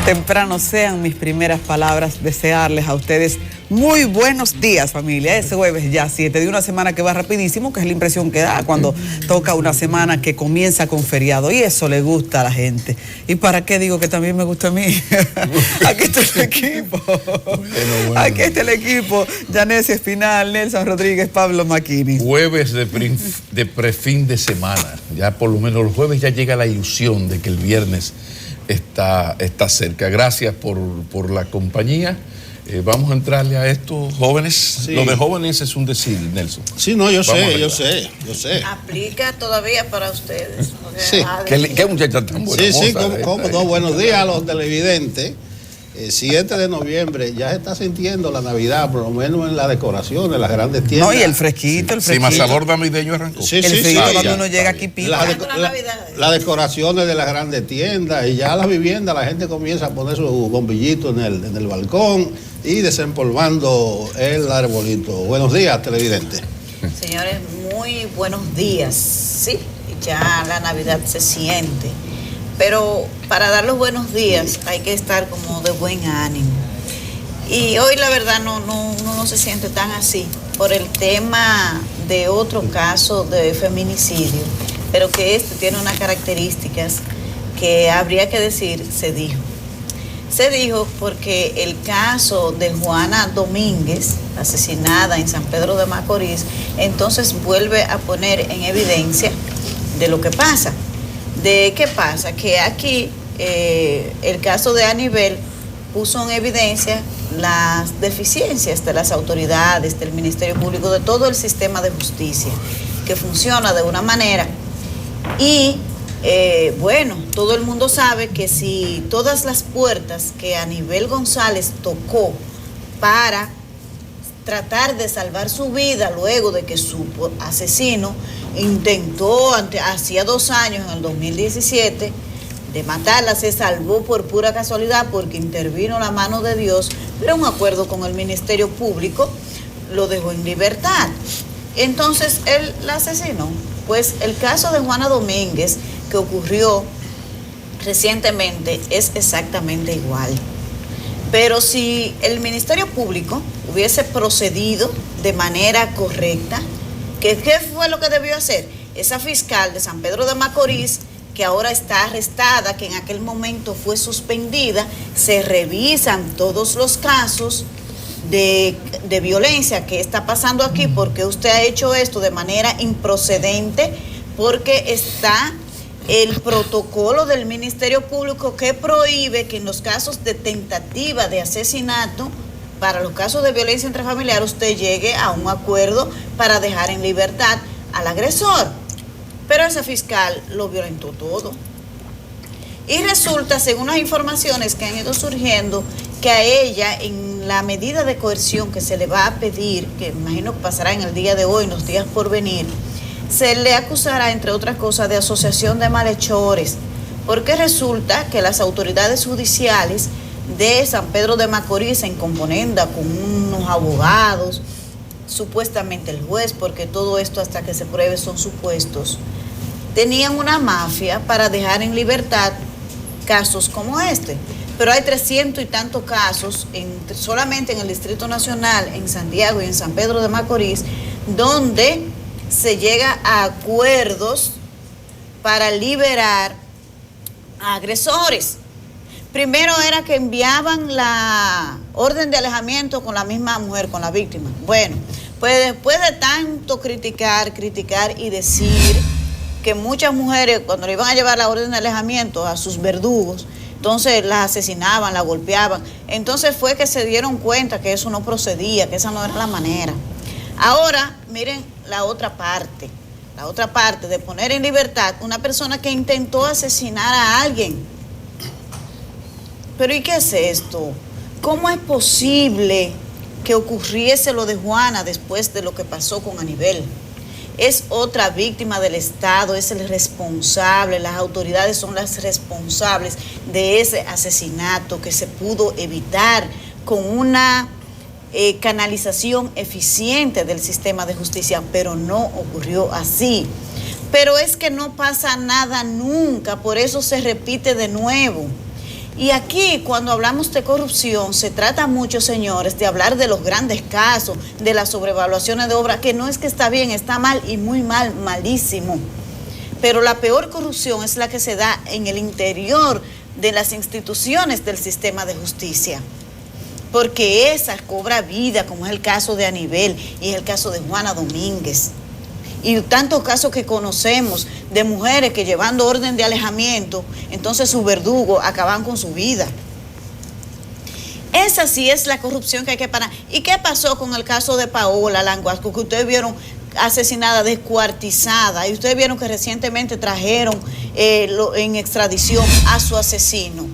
Temprano sean mis primeras palabras desearles a ustedes muy buenos días, familia. Es jueves ya 7 de una semana que va rapidísimo, que es la impresión que da cuando toca una semana que comienza con feriado, y eso le gusta a la gente. ¿Y para qué digo que también me gusta a mí? Aquí está el equipo. Bueno. Aquí está el equipo. Yanesia Espinal, Nelson Rodríguez, Pablo Maquini. Jueves de prefin de semana. Ya por lo menos los jueves ya llega la ilusión de que el viernes está cerca. Gracias por la compañía. Vamos a entrarle a estos jóvenes. Sí. Lo de jóvenes es un decir, Nelson. Sí, no, yo sé. Aplica todavía para ustedes. Sí. ¿Qué muchacha tan buena? Sí, como no. Buenos días a los televidentes. 7 de noviembre, ya se está sintiendo la Navidad, por lo menos en la decoración, en las grandes tiendas. No, y el fresquito. Sí, más sabor navideño arrancó. Sí, el fresquito cuando uno llega aquí pica. Las decoraciones de las grandes tiendas, y ya las viviendas, la gente comienza a poner sus bombillitos en el balcón y desempolvando el arbolito. Buenos días, televidentes. Señores, muy buenos días. Sí, ya la Navidad se siente. Pero para dar los buenos días hay que estar como de buen ánimo. Y hoy la verdad no se siente tan así por el tema de otro caso de feminicidio, pero que este tiene unas características que habría que decir, se dijo. Se dijo porque el caso de Juana Domínguez, asesinada en San Pedro de Macorís, entonces vuelve a poner en evidencia de lo que pasa. ¿De qué pasa? Que aquí el caso de Anibel puso en evidencia las deficiencias de las autoridades, del Ministerio Público, de todo el sistema de justicia, que funciona de una manera. Y bueno, todo el mundo sabe que si todas las puertas que Anibel González tocó para tratar de salvar su vida luego de que su asesino intentó, hacía 2 años, en el 2017, de matarla, se salvó por pura casualidad porque intervino la mano de Dios, pero un acuerdo con el Ministerio Público lo dejó en libertad. Entonces él la asesinó. Pues el caso de Juana Domínguez, que ocurrió recientemente, es exactamente igual. Pero si el Ministerio Público hubiese procedido de manera correcta, ¿qué fue lo que debió hacer? Esa fiscal de San Pedro de Macorís, que ahora está arrestada, que en aquel momento fue suspendida, se revisan todos los casos de violencia que está pasando aquí, porque usted ha hecho esto de manera improcedente, porque está el protocolo del Ministerio Público que prohíbe que en los casos de tentativa de asesinato, para los casos de violencia intrafamiliar, usted llegue a un acuerdo para dejar en libertad al agresor. Pero ese fiscal lo violentó todo. Y resulta, según las informaciones que han ido surgiendo, que a ella, en la medida de coerción que se le va a pedir, que imagino que pasará en el día de hoy, en los días por venir, se le acusará, entre otras cosas, de asociación de malhechores, porque resulta que las autoridades judiciales de San Pedro de Macorís, en componenda con unos abogados, supuestamente el juez, porque todo esto hasta que se pruebe son supuestos, tenían una mafia para dejar en libertad casos como este. Pero hay 300 y tantos casos solamente en el Distrito Nacional, en Santiago y en San Pedro de Macorís, donde se llega a acuerdos para liberar a agresores. Primero era que enviaban la orden de alejamiento con la misma mujer, con la víctima. Bueno, pues después de tanto criticar y decir que muchas mujeres, cuando le iban a llevar la orden de alejamiento a sus verdugos, entonces las asesinaban, las golpeaban. Entonces fue que se dieron cuenta que eso no procedía, que esa no era la manera. Ahora, miren la otra parte de poner en libertad una persona que intentó asesinar a alguien. Pero ¿y qué es esto? ¿Cómo es posible que ocurriese lo de Juana después de lo que pasó con Anibel? Es otra víctima del Estado, es el responsable, las autoridades son las responsables de ese asesinato que se pudo evitar con una canalización eficiente del sistema de justicia, pero no ocurrió así. Pero es que no pasa nada nunca, por eso se repite de nuevo. Y aquí, cuando hablamos de corrupción, se trata mucho, señores, de hablar de los grandes casos, de las sobrevaluaciones de obra, que no es que está bien, está mal y muy mal, malísimo. Pero la peor corrupción es la que se da en el interior de las instituciones del sistema de justicia. Porque esa cobra vida, como es el caso de Anibel y es el caso de Juana Domínguez. Y tantos casos que conocemos de mujeres que llevando orden de alejamiento, entonces sus verdugos acaban con su vida. Esa sí es la corrupción que hay que parar. ¿Y qué pasó con el caso de Paola Languasco, que ustedes vieron asesinada, descuartizada? Y ustedes vieron que recientemente trajeron en extradición a su asesino.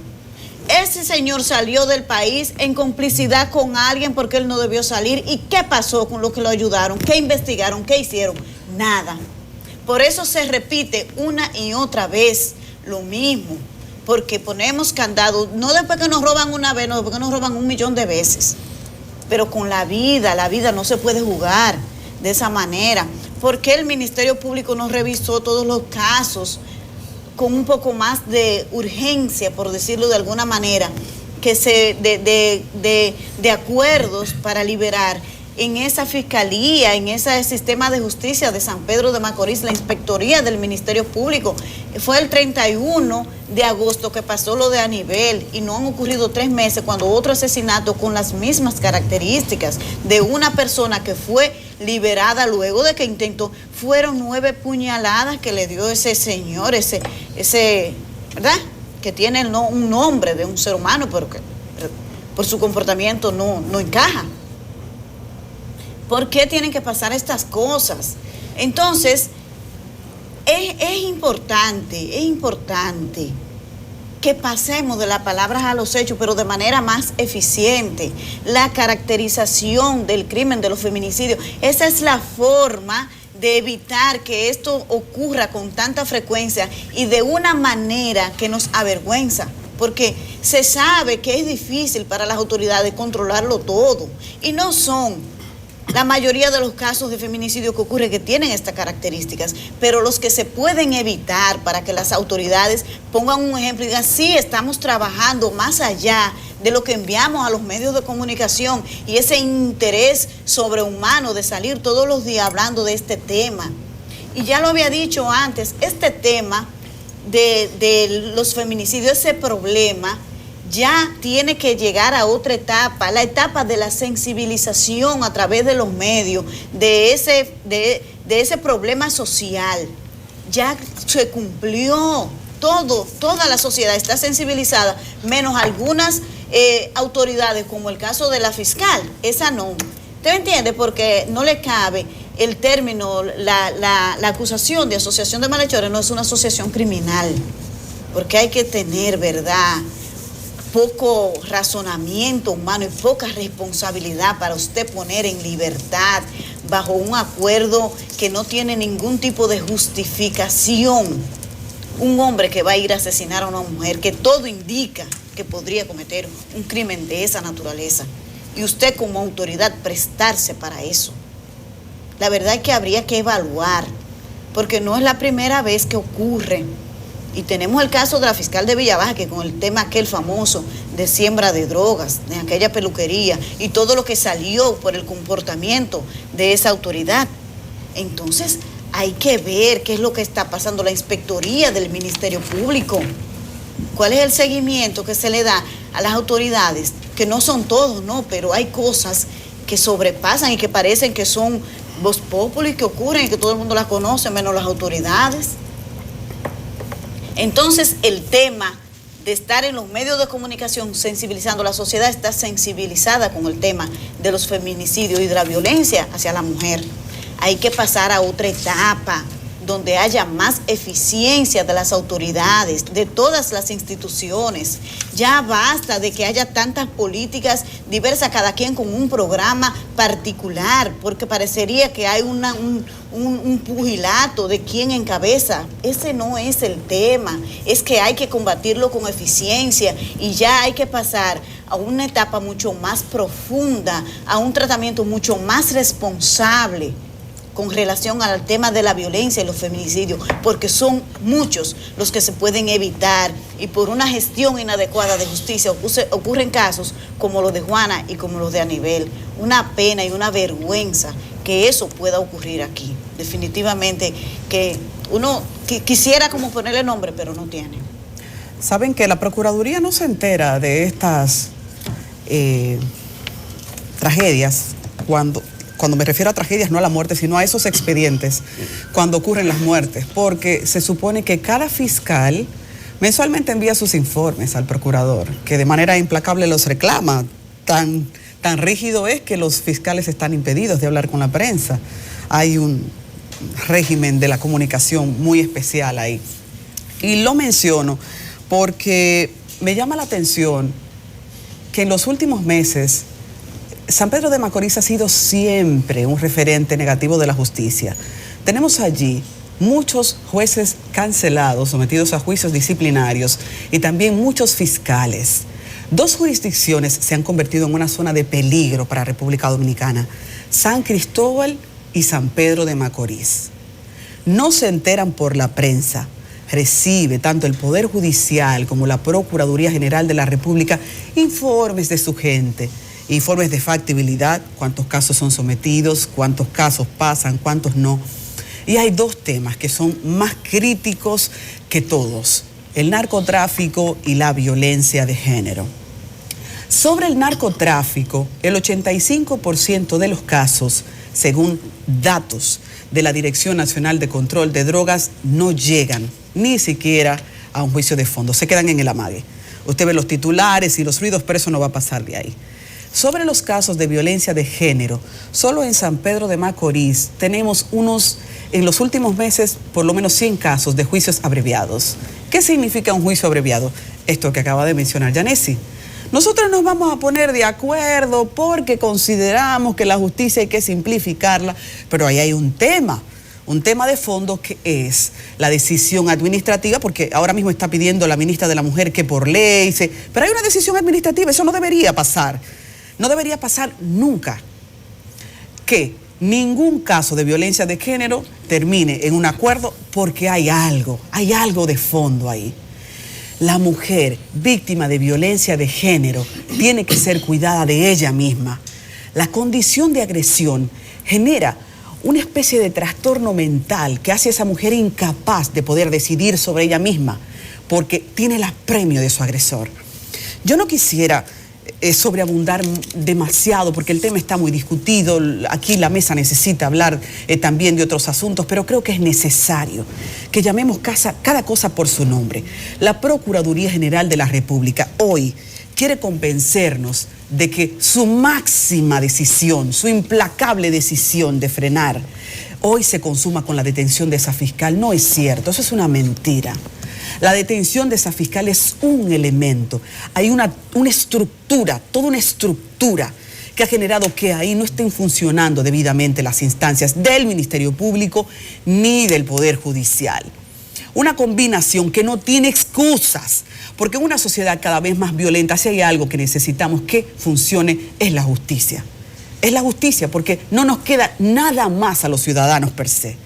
Ese señor salió del país en complicidad con alguien porque él no debió salir. ¿Y qué pasó con los que lo ayudaron? ¿Qué investigaron? ¿Qué hicieron? Nada. Por eso se repite una y otra vez lo mismo, porque ponemos candado, no después que nos roban una vez, no después que nos roban 1.000.000 de veces, pero con la vida no se puede jugar de esa manera. ¿Por qué el Ministerio Público no revisó todos los casos con un poco más de urgencia, por decirlo de alguna manera, que de acuerdos para liberar en esa fiscalía, en ese sistema de justicia de San Pedro de Macorís, la inspectoría del Ministerio Público? Fue el 31 de agosto que pasó lo de Anibel y no han ocurrido 3 meses cuando otro asesinato con las mismas características de una persona que fue liberada luego de que intentó, fueron 9 puñaladas que le dio ese señor, ese ¿verdad? Que tiene un nombre de un ser humano, pero que por su comportamiento no encaja. ¿Por qué tienen que pasar estas cosas? Entonces, es importante que pasemos de las palabras a los hechos, pero de manera más eficiente. La caracterización del crimen, de los feminicidios, esa es la forma de evitar que esto ocurra con tanta frecuencia y de una manera que nos avergüenza, porque se sabe que es difícil para las autoridades controlarlo todo, y no son la mayoría de los casos de feminicidio que ocurre que tienen estas características, pero los que se pueden evitar para que las autoridades pongan un ejemplo y digan, sí, estamos trabajando más allá de lo que enviamos a los medios de comunicación y ese interés sobrehumano de salir todos los días hablando de este tema. Y ya lo había dicho antes, este tema de los feminicidios, ese problema, ya tiene que llegar a otra etapa, la etapa de la sensibilización a través de los medios, de ese problema social. Ya se cumplió, toda la sociedad está sensibilizada, menos algunas autoridades, como el caso de la fiscal, esa no. ¿Usted entiende? Porque no le cabe el término, la acusación de asociación de malhechores no es una asociación criminal, porque hay que tener, ¿verdad?, poco razonamiento humano y poca responsabilidad para usted poner en libertad bajo un acuerdo que no tiene ningún tipo de justificación un hombre que va a ir a asesinar a una mujer que todo indica que podría cometer un crimen de esa naturaleza, y usted como autoridad prestarse para eso. La verdad es que habría que evaluar, porque no es la primera vez que ocurre. Y tenemos el caso de la fiscal de Villabaja, que con el tema aquel famoso de siembra de drogas, de aquella peluquería, y todo lo que salió por el comportamiento de esa autoridad. Entonces, hay que ver qué es lo que está pasando, la inspectoría del Ministerio Público. ¿Cuál es el seguimiento que se le da a las autoridades? Que no son todos, no, pero hay cosas que sobrepasan y que parecen que son voz populi, que ocurren y que todo el mundo las conoce, menos las autoridades. Entonces, el tema de estar en los medios de comunicación sensibilizando, la sociedad está sensibilizada con el tema de los feminicidios y de la violencia hacia la mujer. Hay que pasar a otra etapa donde haya más eficiencia de las autoridades, de todas las instituciones. Ya basta de que haya tantas políticas diversas, cada quien con un programa particular, porque parecería que hay un pugilato de quién encabeza. Ese no es el tema, es que hay que combatirlo con eficiencia y ya hay que pasar a una etapa mucho más profunda, a un tratamiento mucho más responsable con relación al tema de la violencia y los feminicidios, porque son muchos los que se pueden evitar y por una gestión inadecuada de justicia ocurren casos como los de Juana y como los de Anibel. Una pena y una vergüenza que eso pueda ocurrir aquí. Definitivamente que uno quisiera como ponerle nombre, pero no tiene. Saben que la Procuraduría no se entera de estas tragedias cuando me refiero a tragedias, no a la muerte, sino a esos expedientes, cuando ocurren las muertes, porque se supone que cada fiscal mensualmente envía sus informes al procurador, que de manera implacable los reclama. Tan rígido es que los fiscales están impedidos de hablar con la prensa. Hay un régimen de la comunicación muy especial ahí. Y lo menciono porque me llama la atención que en los últimos meses San Pedro de Macorís ha sido siempre un referente negativo de la justicia. Tenemos allí muchos jueces cancelados, sometidos a juicios disciplinarios, y también muchos fiscales. 2 jurisdicciones se han convertido en una zona de peligro para República Dominicana: San Cristóbal y San Pedro de Macorís. No se enteran por la prensa. Recibe tanto el Poder Judicial como la Procuraduría General de la República informes de su gente, informes de factibilidad, cuántos casos son sometidos, cuántos casos pasan, cuántos no. Y hay 2 temas que son más críticos que todos: el narcotráfico y la violencia de género. Sobre el narcotráfico, el 85% de los casos, según datos de la Dirección Nacional de Control de Drogas, no llegan ni siquiera a un juicio de fondo, se quedan en el amague. Usted ve los titulares y los ruidos, pero eso no va a pasar de ahí. Sobre los casos de violencia de género, solo en San Pedro de Macorís tenemos en los últimos meses, por lo menos 100 casos de juicios abreviados. ¿Qué significa un juicio abreviado? Esto que acaba de mencionar Yanesi. Nosotros nos vamos a poner de acuerdo porque consideramos que la justicia hay que simplificarla, pero ahí hay un tema de fondo, que es la decisión administrativa, porque ahora mismo está pidiendo la ministra de la Mujer que por ley, pero hay una decisión administrativa, eso no debería pasar. No debería pasar nunca que ningún caso de violencia de género termine en un acuerdo, porque hay algo de fondo ahí. La mujer víctima de violencia de género tiene que ser cuidada de ella misma. La condición de agresión genera una especie de trastorno mental que hace a esa mujer incapaz de poder decidir sobre ella misma, porque tiene el apremio de su agresor. Yo no quisiera sobreabundar demasiado porque el tema está muy discutido. Aquí la mesa necesita hablar también de otros asuntos, pero creo que es necesario que llamemos cada cosa por su nombre. La Procuraduría General de la República hoy quiere convencernos de que su máxima decisión, su implacable decisión de frenar, hoy se consuma con la detención de esa fiscal. No es cierto, eso es una mentira. La detención de esa fiscal es un elemento. Hay una estructura, toda una estructura que ha generado que ahí no estén funcionando debidamente las instancias del Ministerio Público ni del Poder Judicial. Una combinación que no tiene excusas, porque en una sociedad cada vez más violenta, si hay algo que necesitamos que funcione, es la justicia. Es la justicia, porque no nos queda nada más a los ciudadanos per se.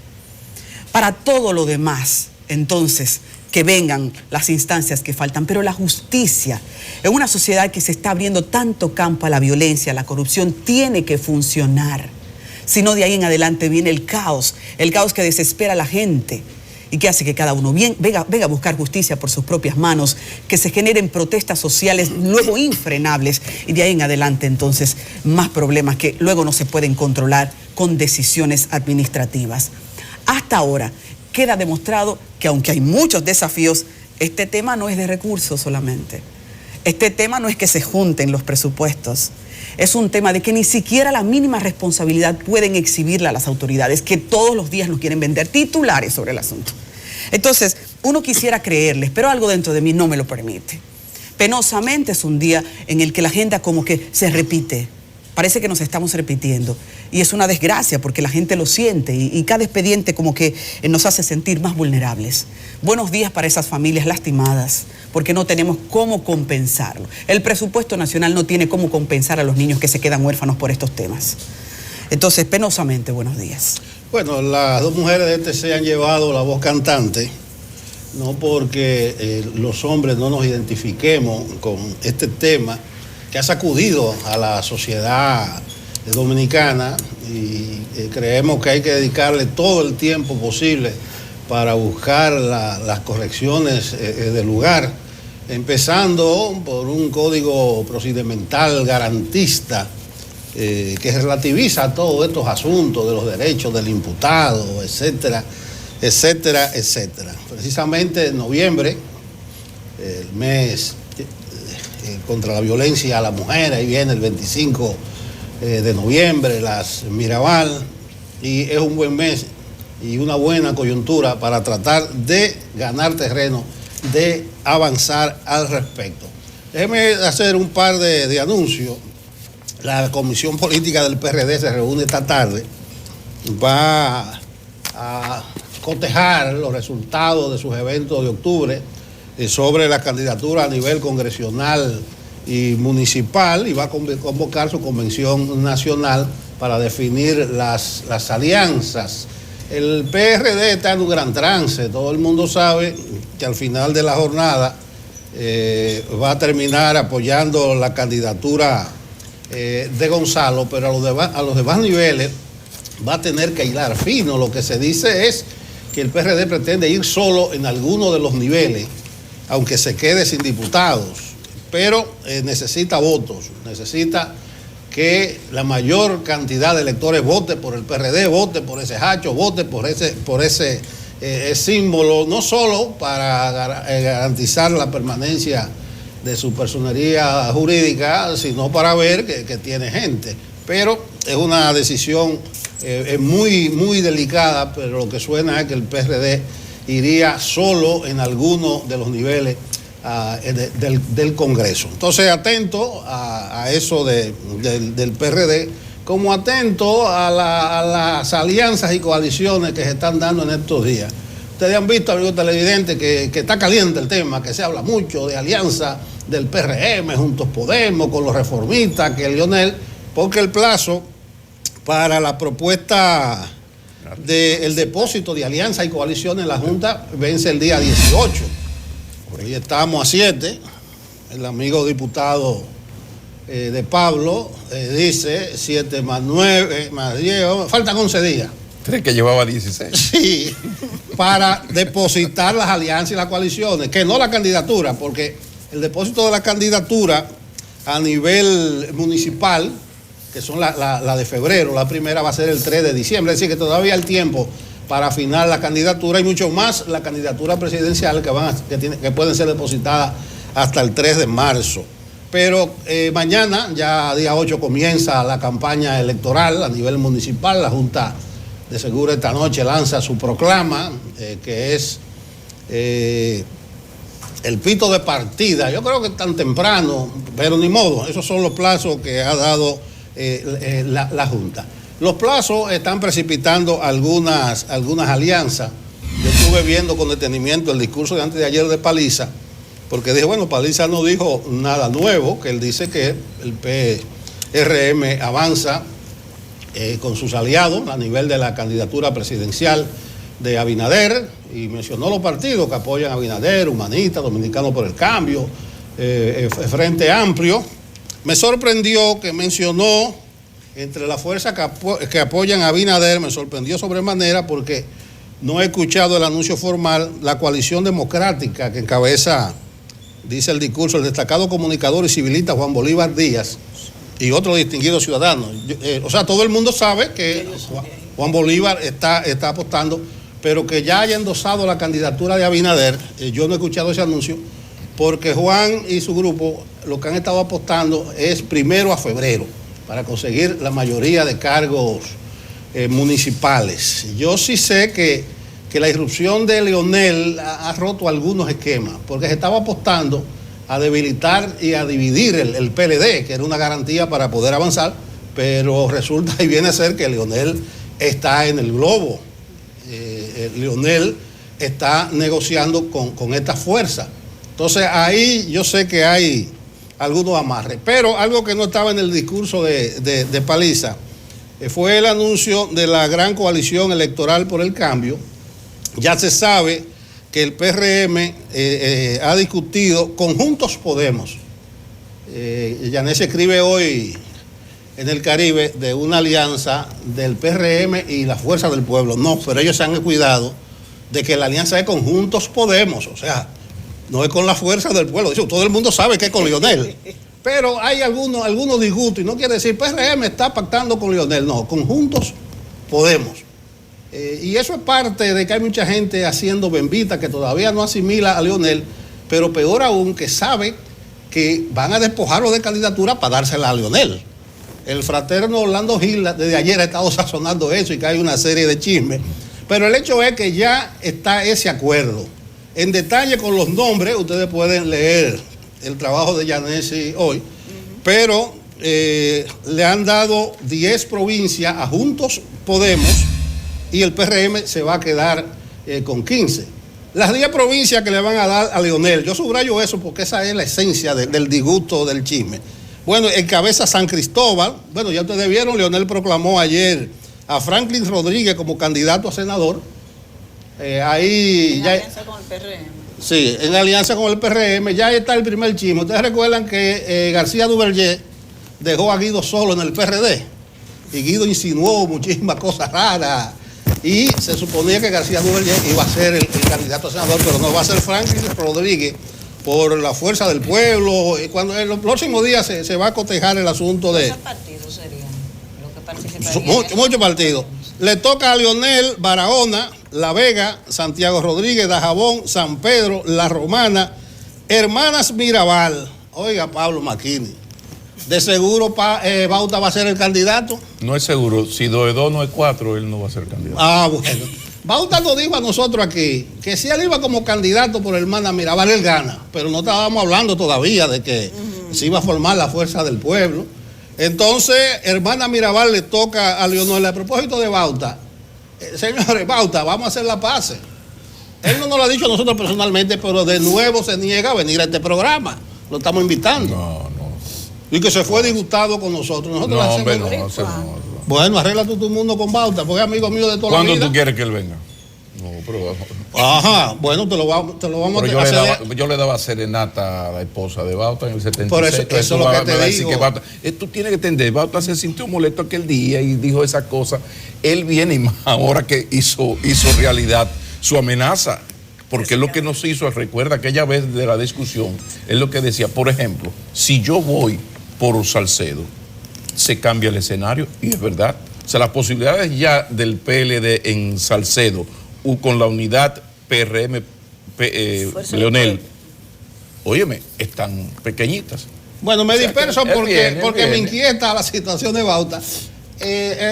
Para todo lo demás, entonces, que vengan las instancias que faltan, pero la justicia, en una sociedad que se está abriendo tanto campo a la violencia, a la corrupción, tiene que funcionar. Si no, de ahí en adelante viene el caos que desespera a la gente y que hace que cada uno venga a buscar justicia por sus propias manos, que se generen protestas sociales luego infrenables y de ahí en adelante entonces más problemas que luego no se pueden controlar con decisiones administrativas. Hasta ahora queda demostrado que aunque hay muchos desafíos, este tema no es de recursos solamente. Este tema no es que se junten los presupuestos. Es un tema de que ni siquiera la mínima responsabilidad pueden exhibirla a las autoridades, que todos los días nos quieren vender titulares sobre el asunto. Entonces, uno quisiera creerles, pero algo dentro de mí no me lo permite. Penosamente es un día en el que la agenda como que se repite. Parece que nos estamos repitiendo y es una desgracia porque la gente lo siente y cada expediente como que nos hace sentir más vulnerables. Buenos días para esas familias lastimadas porque no tenemos cómo compensarlo. El presupuesto nacional no tiene cómo compensar a los niños que se quedan huérfanos por estos temas. Entonces, penosamente, buenos días. Bueno, las dos mujeres de este se han llevado la voz cantante, no porque los hombres no nos identifiquemos con este tema que ha sacudido a la sociedad dominicana y creemos que hay que dedicarle todo el tiempo posible para buscar las correcciones del lugar, empezando por un código procedimental garantista que relativiza todos estos asuntos de los derechos del imputado, etcétera, etcétera, etcétera. Precisamente en noviembre, el mes contra la violencia a la mujer, ahí viene el 25 de noviembre, las Mirabal, y es un buen mes y una buena coyuntura para tratar de ganar terreno, de avanzar al respecto. Déjeme hacer un par de anuncios. La Comisión Política del PRD se reúne esta tarde, va a cotejar los resultados de sus eventos de octubre sobre la candidatura a nivel congresional y municipal y va a convocar su convención nacional para definir las alianzas. El PRD está en un gran trance, todo el mundo sabe que al final de la jornada va a terminar apoyando la candidatura de Gonzalo, pero a los demás niveles va a tener que hilar fino. Lo que se dice es que el PRD pretende ir solo en alguno de los niveles, aunque se quede sin diputados, pero necesita votos, necesita que la mayor cantidad de electores vote por el PRD, vote por ese hacho, vote por ese símbolo, no solo para garantizar la permanencia de su personería jurídica, sino para ver que tiene gente. Pero es una decisión muy, muy delicada, pero lo que suena es que el PRD iría solo en alguno de los niveles del Congreso. Entonces, atento a eso del PRD, como atento a las alianzas y coaliciones que se están dando en estos días. Ustedes han visto, amigos televidentes, que está caliente el tema, que se habla mucho de alianza del PRM, Juntos Podemos, con los reformistas, que Leonel, porque el plazo para la propuesta del depósito de alianza y coalición en la Junta vence el día 18. Hoy estamos a 7. El amigo diputado de Pablo dice 7 más 9 más 10, faltan 11 días. ¿Crees que llevaba 16? Sí, para depositar las alianzas y las coaliciones, que no la candidatura, porque el depósito de la candidatura a nivel municipal, que son la de febrero, la primera va a ser el 3 de diciembre, es decir, que todavía hay tiempo para afinar la candidatura y mucho más la candidatura presidencial que pueden ser depositadas hasta el 3 de marzo. Pero mañana, ya día 8, comienza la campaña electoral a nivel municipal. La Junta de Seguro esta noche lanza su proclama, que es el pito de partida. Yo creo que es tan temprano, pero ni modo, esos son los plazos que ha dado la Junta. Los plazos están precipitando algunas alianzas. Yo estuve viendo con detenimiento el discurso de antes de ayer de Paliza, porque dije, bueno, Paliza no dijo nada nuevo, que él dice que el PRM avanza con sus aliados a nivel de la candidatura presidencial de Abinader, y mencionó los partidos que apoyan a Abinader, Humanista, Dominicano por el Cambio, Frente Amplio. Me sorprendió que mencionó entre las fuerzas que apoyan a Abinader, me sorprendió sobremanera porque no he escuchado el anuncio formal, la coalición democrática que encabeza, dice el discurso, el destacado comunicador y civilista Juan Bolívar Díaz y otros distinguidos ciudadanos. O sea, todo el mundo sabe que Juan Bolívar está apostando, pero que ya haya endosado la candidatura de Abinader, yo no he escuchado ese anuncio, porque Juan y su grupo lo que han estado apostando es primero a febrero, para conseguir la mayoría de cargos municipales. Yo sí sé que la irrupción de Leonel ha roto algunos esquemas, porque se estaba apostando a debilitar y a dividir el PLD, que era una garantía para poder avanzar, pero resulta y viene a ser que Leonel está en el globo. Leonel está negociando con esta fuerza. Entonces ahí yo sé que hay algunos amarres, pero algo que no estaba en el discurso de Paliza, fue el anuncio de la gran coalición electoral por el cambio. Ya se sabe que el PRM ha discutido con Juntos Podemos. Yanet escribe hoy en el Caribe de una alianza del PRM y la Fuerza del Pueblo. No, pero ellos se han cuidado de que la alianza es con Juntos Podemos, o sea, no es con la Fuerza del Pueblo. Todo el mundo sabe que es con Leonel. Pero hay algunos disgustos y no quiere decir PRM está pactando con Leonel, no, con Juntos Podemos. Y eso es parte de que hay mucha gente haciendo bembita que todavía no asimila a Leonel, pero peor aún que sabe que van a despojarlo de candidatura para dársela a Leonel. El fraterno Orlando Gil desde ayer ha estado sazonando eso y que hay una serie de chismes. Pero el hecho es que ya está ese acuerdo. En detalle con los nombres, ustedes pueden leer el trabajo de Yanet hoy, pero le han dado 10 provincias a Juntos Podemos y el PRM se va a quedar con 15. Las 10 provincias que le van a dar a Leonel, yo subrayo eso porque esa es la esencia del disgusto del chisme. Bueno, encabeza San Cristóbal. Bueno, ya ustedes vieron, Leonel proclamó ayer a Franklin Rodríguez como candidato a senador. Ahí en ya... alianza con el PRM. Sí, en alianza con el PRM, ya está el primer chisme. Ustedes recuerdan que García Duvergé dejó a Guido solo en el PRD. Y Guido insinuó muchísimas cosas raras. Y se suponía que García Duvergé iba a ser el candidato a senador, pero no va a ser Franklin Rodríguez por la Fuerza del Pueblo. Y cuando en los próximos días se va a cotejar el asunto de... ¿Cuántos partidos serían los que participarían? Muchos partidos. Le toca a Leonel, Barahona, La Vega, Santiago Rodríguez, Dajabón, San Pedro, La Romana, Hermanas Mirabal. Oiga, Pablo Maquini, ¿de seguro Bauta va a ser el candidato? No es seguro. Si 2 es 2, no es 4, él no va a ser candidato. Ah, bueno. Bauta nos dijo a nosotros aquí que si él iba como candidato por Hermanas Mirabal, él gana. Pero no estábamos hablando todavía de que se iba a formar la Fuerza del Pueblo. Entonces, Hermana Mirabal le toca a Leonel. A propósito de Bauta, señores, Bauta, vamos a hacer la paz. Él no nos lo ha dicho a nosotros personalmente, pero de nuevo se niega a venir a este programa. Lo estamos invitando. No. Y que se fue disgustado con nosotros. Nosotros No, hombre, hacemos... no. Bueno, arregla tú tu mundo con Bauta, porque es amigo mío de toda la vida. ¿Cuándo tú quieres que él venga? No, pero... Ajá, bueno, te lo vamos Pero a hacer. yo le daba serenata a la esposa de Bauta en el 76. Por eso es lo que te digo. Que Bauta, tú tienes que entender, Bauta se sintió molesto aquel día y dijo esa cosa. Él viene y más ahora que hizo realidad su amenaza. Porque es lo que nos hizo, recuerda aquella vez de la discusión, es lo que decía, por ejemplo, si yo voy por Salcedo, se cambia el escenario, y es verdad. O sea, las posibilidades ya del PLD en Salcedo, con la unidad PRM, Leonel, óyeme, están pequeñitas. Bueno, me disperso porque viene. me inquieta la situación de Bauta.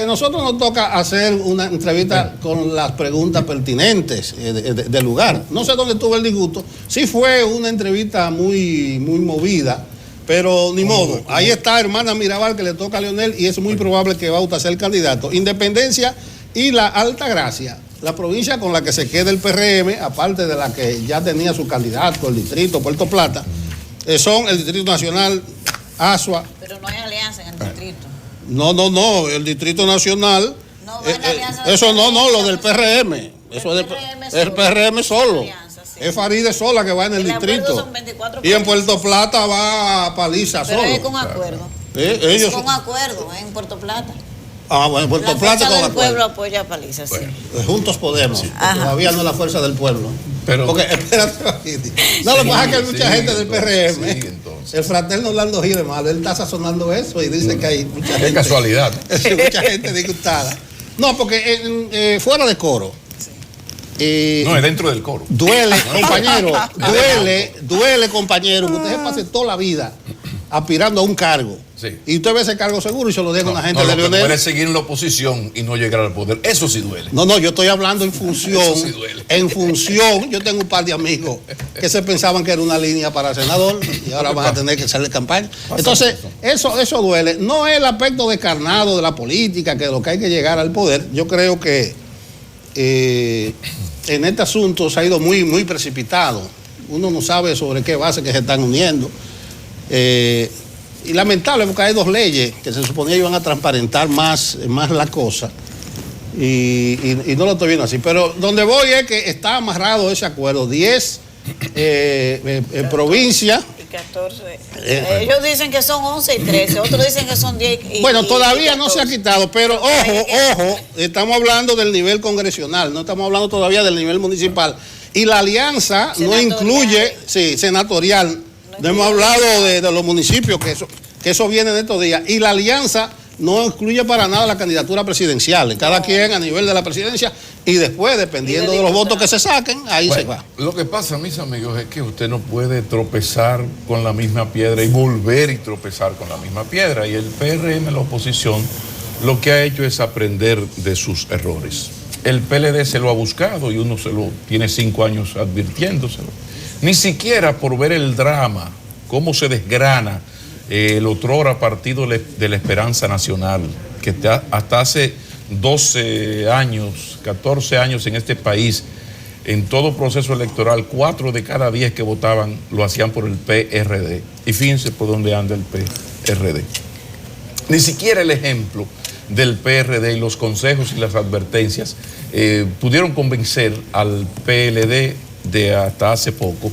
Nosotros nos toca hacer una entrevista con las preguntas pertinentes del lugar. No sé dónde tuvo el disgusto. Sí fue una entrevista muy movida, pero ni modo. Ahí está Hermana Mirabal, que le toca a Leonel, y es muy probable que Bauta sea el candidato. Independencia y la Altagracia, la provincia con la que se queda el PRM, aparte de la que ya tenía su candidato, el distrito Puerto Plata, son el Distrito Nacional, Asua. Pero no hay alianza en el distrito. No, el Distrito Nacional. No va en alianza. Eso no, lo del PRM. Eso es el PRM solo. Alianza, sí. Es Faride sola que va en el distrito. Son 24 y en Puerto Plata va Paliza pero solo. es con acuerdo. Ellos Es con acuerdo en Puerto Plata. Ah, bueno, Puerto La Plata Fuerza con del acuerdo. Pueblo apoya a Paliza, sí. Juntos Podemos. Todavía no es la Fuerza del Pueblo. Pero, porque, espérate, no, lo que pasa es que hay mucha gente del PRM. Entonces. El fraterno Orlando Gil, hermano, él está sazonando eso y dice que hay mucha gente. Es casualidad. Mucha gente disgustada. No, porque fuera de coro. No, es dentro del coro. Duele, compañero. duele, compañero, que usted se pase toda la vida aspirando a un cargo. Sí. Y usted ve ese cargo seguro y se lo deja a una gente de Lo que Leonel. duele es seguir en la oposición y no llegar al poder. Eso sí duele. No, yo estoy hablando en función. Eso sí duele. En función, yo tengo un par de amigos que se pensaban que era una línea para senador y ahora van a tener que hacerle campaña. Entonces, eso duele. No es el aspecto descarnado de la política, que lo que hay que llegar al poder. Yo creo que en este asunto se ha ido muy precipitado. Uno no sabe sobre qué base que se están uniendo. Y lamentable porque hay dos leyes que se suponía iban a transparentar más la cosa. Y no lo estoy viendo así. Pero donde voy es que está amarrado ese acuerdo. 10 provincias. 14. Ellos dicen que son 11 y 13, otros dicen que son 10 bueno, todavía no se ha quitado, pero ojo, estamos hablando del nivel congresional, no estamos hablando todavía del nivel municipal. Y la alianza no incluye, senatorial, no hemos hablado de los municipios, que eso viene de estos días. Y la alianza no incluye para nada la candidatura presidencial. Cada quien a nivel de la presidencia y después, dependiendo de los votos que se saquen, ahí se va. Lo que pasa, mis amigos, es que usted no puede tropezar con la misma piedra y volver y tropezar con la misma piedra. Y el PRM, la oposición, lo que ha hecho es aprender de sus errores. El PLD se lo ha buscado y uno tiene 5 años advirtiéndoselo. Ni siquiera por ver el drama, cómo se desgrana el otrora Partido de la Esperanza Nacional, que hasta hace 12 años, 14 años en este país, en todo proceso electoral, 4 de cada 10 que votaban lo hacían por el PRD. Y fíjense por dónde anda el PRD. Ni siquiera el ejemplo del PRD y los consejos y las advertencias pudieron convencer al PLD de hasta hace poco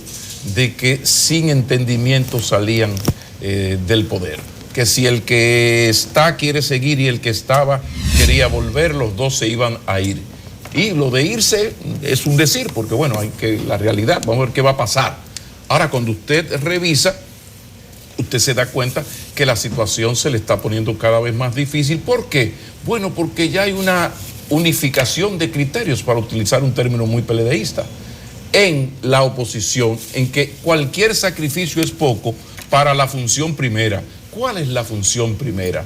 de que sin entendimiento salían del poder, que si el que está quiere seguir y el que estaba quería volver, los dos se iban a ir. Y lo de irse es un decir, porque bueno, hay que la realidad, vamos a ver qué va a pasar. Ahora, cuando usted revisa, usted se da cuenta que la situación se le está poniendo cada vez más difícil. ¿Por qué? Bueno, porque ya hay una unificación de criterios, para utilizar un término muy peledeísta, en la oposición, en que cualquier sacrificio es poco para la función primera. ¿Cuál es la función primera?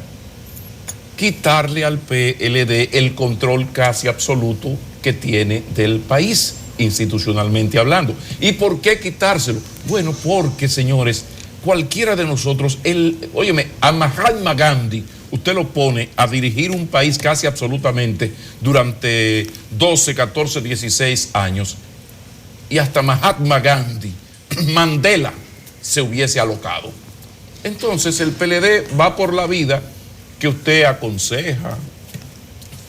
Quitarle al PLD el control casi absoluto que tiene del país, institucionalmente hablando. ¿Y por qué quitárselo? Bueno, porque, señores, cualquiera de nosotros, a Mahatma Gandhi, usted lo pone a dirigir un país casi absolutamente durante 12, 14, 16 años, y hasta Mahatma Gandhi, Mandela, se hubiese alocado. Entonces el PLD va por la vida que usted aconseja,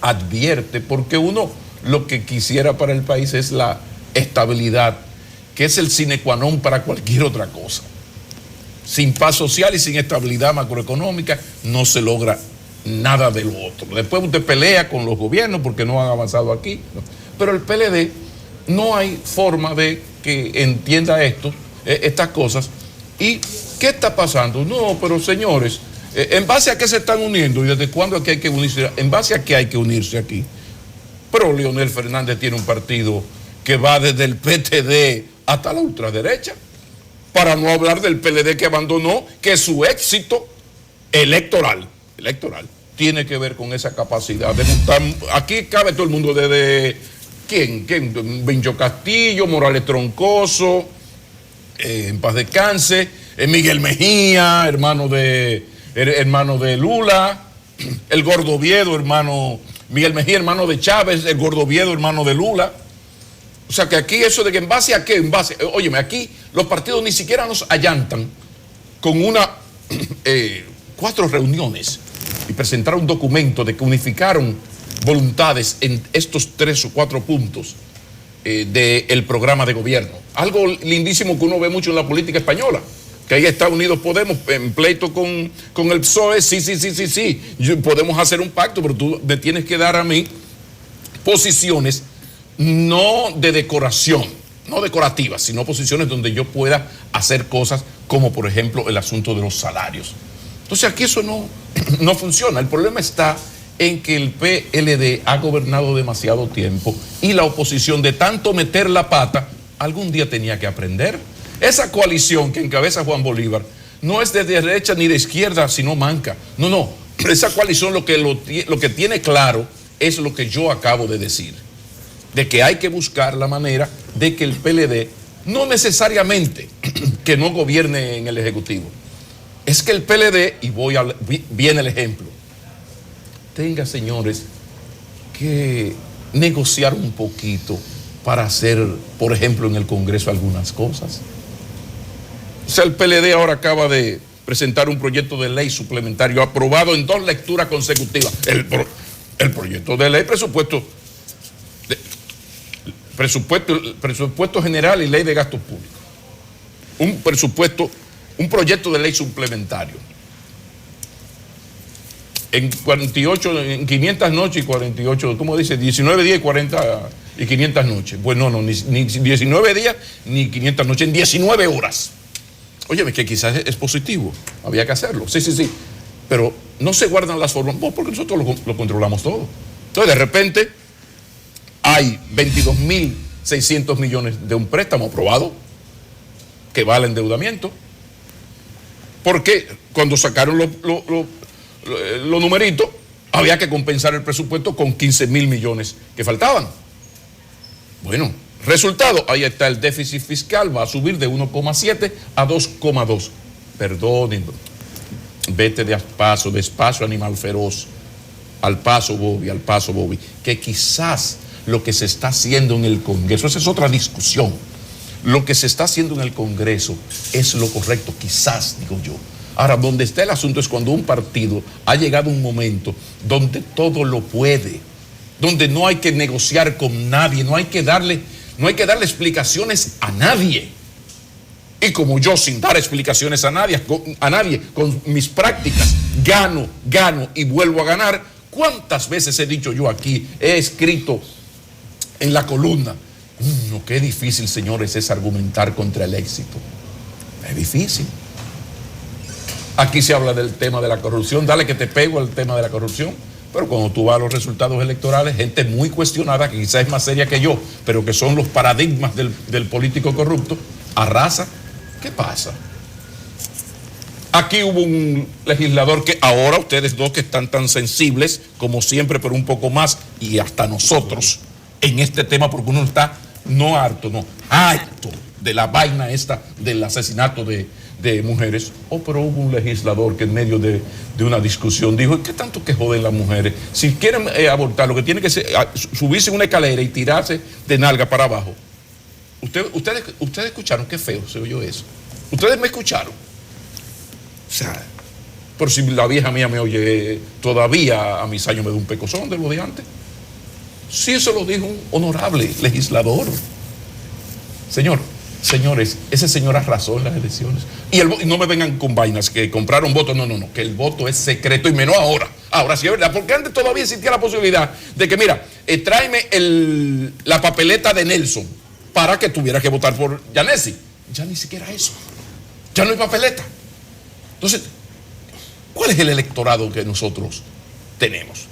advierte, porque uno lo que quisiera para el país es la estabilidad, que es el sine qua non para cualquier otra cosa. Sin paz social y sin estabilidad macroeconómica no se logra nada de lo otro. Después usted pelea con los gobiernos porque no han avanzado aquí, ¿no? Pero el PLD no hay forma de que entienda estas cosas. ¿Y qué está pasando? No, pero señores, ¿en base a qué se están uniendo? ¿Y desde cuándo aquí hay que unirse? ¿En base a qué hay que unirse aquí? Pero Leonel Fernández tiene un partido que va desde el PTD hasta la ultraderecha, para no hablar del PLD que abandonó, que su éxito electoral tiene que ver con esa capacidad de gustar. Aquí cabe todo el mundo, desde ¿quién? Bencho Castillo, Morales Troncoso, en paz descanse, Miguel Mejía, hermano de Lula, el Gordo Oviedo, Miguel Mejía, hermano de Chávez, el Gordo Oviedo, hermano de Lula. O sea que aquí eso de que en base a qué, óyeme, aquí los partidos ni siquiera nos allantan con 4 reuniones y presentar un documento de que unificaron voluntades en estos 3 o 4 puntos del programa de gobierno. Algo lindísimo que uno ve mucho en la política española, que ahí está Unidos Podemos en pleito con el PSOE. Sí, podemos hacer un pacto, pero tú me tienes que dar a mí posiciones no de decoración, no decorativas, sino posiciones donde yo pueda hacer cosas como, por ejemplo, el asunto de los salarios. Entonces aquí eso no funciona. El problema está en que el PLD ha gobernado demasiado tiempo y la oposición, de tanto meter la pata, algún día tenía que aprender. Esa coalición que encabeza Juan Bolívar no es de derecha ni de izquierda, sino manca. No. Esa coalición lo que tiene claro es lo que yo acabo de decir, de que hay que buscar la manera de que el PLD, no necesariamente que no gobierne en el Ejecutivo, es que el PLD, y viene el ejemplo, tenga, señores, que negociar un poquito para hacer, por ejemplo, en el Congreso algunas cosas. O sea, el PLD ahora acaba de presentar un proyecto de ley suplementario aprobado en 2 lecturas consecutivas. El proyecto de ley, presupuesto general y ley de gastos públicos. Un proyecto de ley suplementario. En 500 noches y 48, ¿cómo dice? 19 días y 500 noches. Pues no, ni 19 días ni 500 noches, en 19 horas. Óyeme, que quizás es positivo, había que hacerlo, sí, pero no se guardan las formas, porque nosotros lo controlamos todo. Entonces, de repente, hay 22.600 millones de un préstamo aprobado, que va al endeudamiento, porque cuando sacaron los numeritos, había que compensar el presupuesto con 15.000 millones que faltaban. Bueno, resultado, ahí está, el déficit fiscal va a subir de 1,7 a 2,2. Perdónenme, vete despacio, animal feroz. Al paso, Bobby, que quizás lo que se está haciendo en el Congreso, esa es otra discusión, lo que se está haciendo en el Congreso es lo correcto, quizás, digo yo. Ahora, donde está el asunto es cuando un partido ha llegado a un momento donde todo lo puede, donde no hay que negociar con nadie, no hay que darle explicaciones a nadie. Y como yo, sin dar explicaciones a nadie, con mis prácticas, gano y vuelvo a ganar. ¿Cuántas veces he dicho yo aquí, he escrito en la columna? No, qué difícil, señores, es argumentar contra el éxito. Es difícil. Aquí se habla del tema de la corrupción, dale que te pego al tema de la corrupción, pero cuando tú vas a los resultados electorales, gente muy cuestionada, que quizás es más seria que yo, pero que son los paradigmas del político corrupto, arrasa. ¿Qué pasa? Aquí hubo un legislador que ahora ustedes dos que están tan sensibles como siempre, pero un poco más, y hasta nosotros en este tema, porque uno está harto de la vaina esta del asesinato de mujeres. Pero hubo un legislador que en medio de una discusión dijo, ¿qué tanto que joden las mujeres? Si quieren abortar, lo que tiene que ser subirse una escalera y tirarse de nalga para abajo. Ustedes escucharon, qué feo se oyó eso. Ustedes me escucharon. O sea, por si la vieja mía me oye todavía, a mis años me da un pecozón de lo de antes. Sí, eso lo dijo un honorable legislador. Señores, ese señor arrasó en las elecciones. Y no me vengan con vainas que compraron votos. No, que el voto es secreto y menos ahora. Ahora sí es verdad, porque antes todavía existía la posibilidad de que, mira, tráeme la papeleta de Nelson para que tuviera que votar por Yanesi. Ya ni siquiera eso. Ya no hay papeleta. Entonces, ¿cuál es el electorado que nosotros tenemos?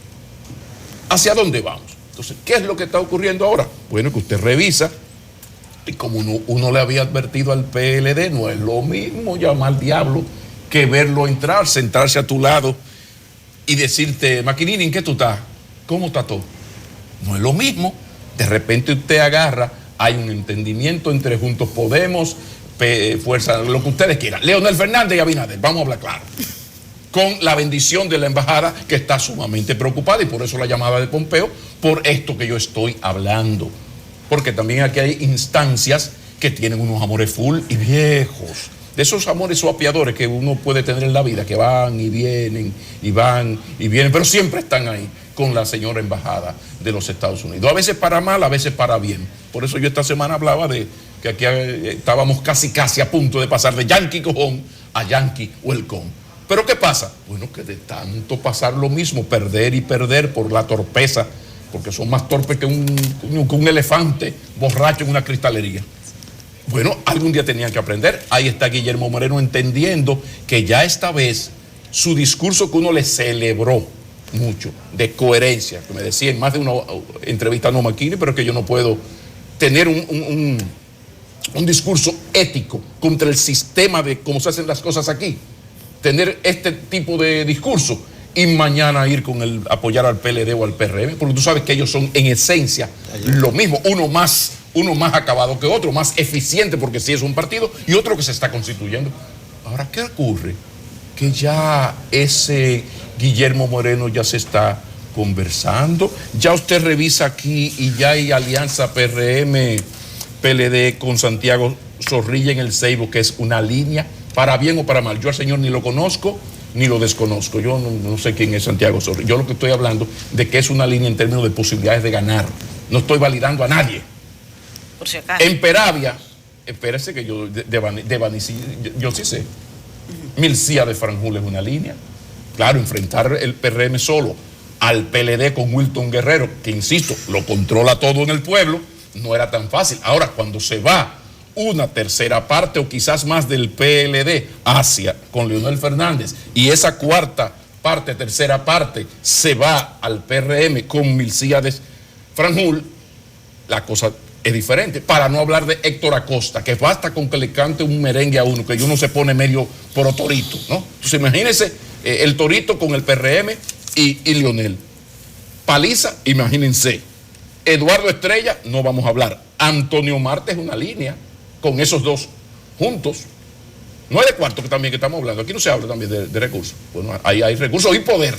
¿Hacia dónde vamos? Entonces, ¿qué es lo que está ocurriendo ahora? Bueno, que usted revisa, y como uno le había advertido al PLD, no es lo mismo llamar al diablo que verlo entrar, sentarse a tu lado y decirte, Maquinini, ¿en qué tú estás? ¿Cómo está todo? No es lo mismo. De repente usted agarra, hay un entendimiento entre Juntos Podemos, Fuerza, lo que ustedes quieran, Leonel Fernández y Abinader, vamos a hablar claro, con la bendición de la embajada, que está sumamente preocupada, y por eso la llamada de Pompeo, por esto que yo estoy hablando. Porque también aquí hay instancias que tienen unos amores full y viejos, de esos amores suapiadores que uno puede tener en la vida, que van y vienen, pero siempre están ahí con la señora embajada de los Estados Unidos. A veces para mal, a veces para bien. Por eso yo esta semana hablaba de que aquí estábamos casi a punto de pasar de Yankee Cojón a Yankee Welcome. ¿Pero qué pasa? Bueno, que de tanto pasar lo mismo, perder y perder por la torpeza, porque son más torpes que un elefante borracho en una cristalería. Bueno, algún día tenían que aprender. Ahí está Guillermo Moreno entendiendo que ya esta vez su discurso, que uno le celebró mucho, de coherencia, que me decía en más de una entrevista a No Maquini, pero que yo no puedo tener un discurso ético contra el sistema de cómo se hacen las cosas aquí, tener este tipo de discurso y mañana ir con apoyar al PLD o al PRM, porque tú sabes que ellos son en esencia lo mismo, uno más acabado que otro, más eficiente, porque sí es un partido, y otro que se está constituyendo. Ahora, ¿qué ocurre? Que ya ese Guillermo Moreno ya se está conversando, ya usted revisa aquí y ya hay alianza PRM, PLD con Santiago Zorrilla en el Ceibo, que es una línea para bien o para mal. Yo al señor ni lo conozco ni lo desconozco. Yo no sé quién es Santiago Sorri. Yo lo que estoy hablando de que es una línea en términos de posibilidades de ganar. No estoy validando a nadie. Por si acaso. En Peravia, espérese que yo yo sí sé. Milcía de Franjul es una línea. Claro, enfrentar el PRM solo al PLD con Wilton Guerrero, que insisto, lo controla todo en el pueblo, no era tan fácil. Ahora, cuando se va una tercera parte o quizás más del PLD hacia con Leonel Fernández y esa cuarta parte, tercera parte, se va al PRM con Milcía de Franjul, la cosa es diferente. Para no hablar de Héctor Acosta, que basta con que le cante un merengue a uno, que uno se pone medio pro torito, ¿no? Entonces imagínense el torito con el PRM y Leonel. Paliza, imagínense. Eduardo Estrella, no vamos a hablar. Antonio Marte es una línea con esos dos juntos. No es de cuarto que también que estamos hablando. Aquí no se habla también de recursos. Bueno, ahí hay recursos y poder.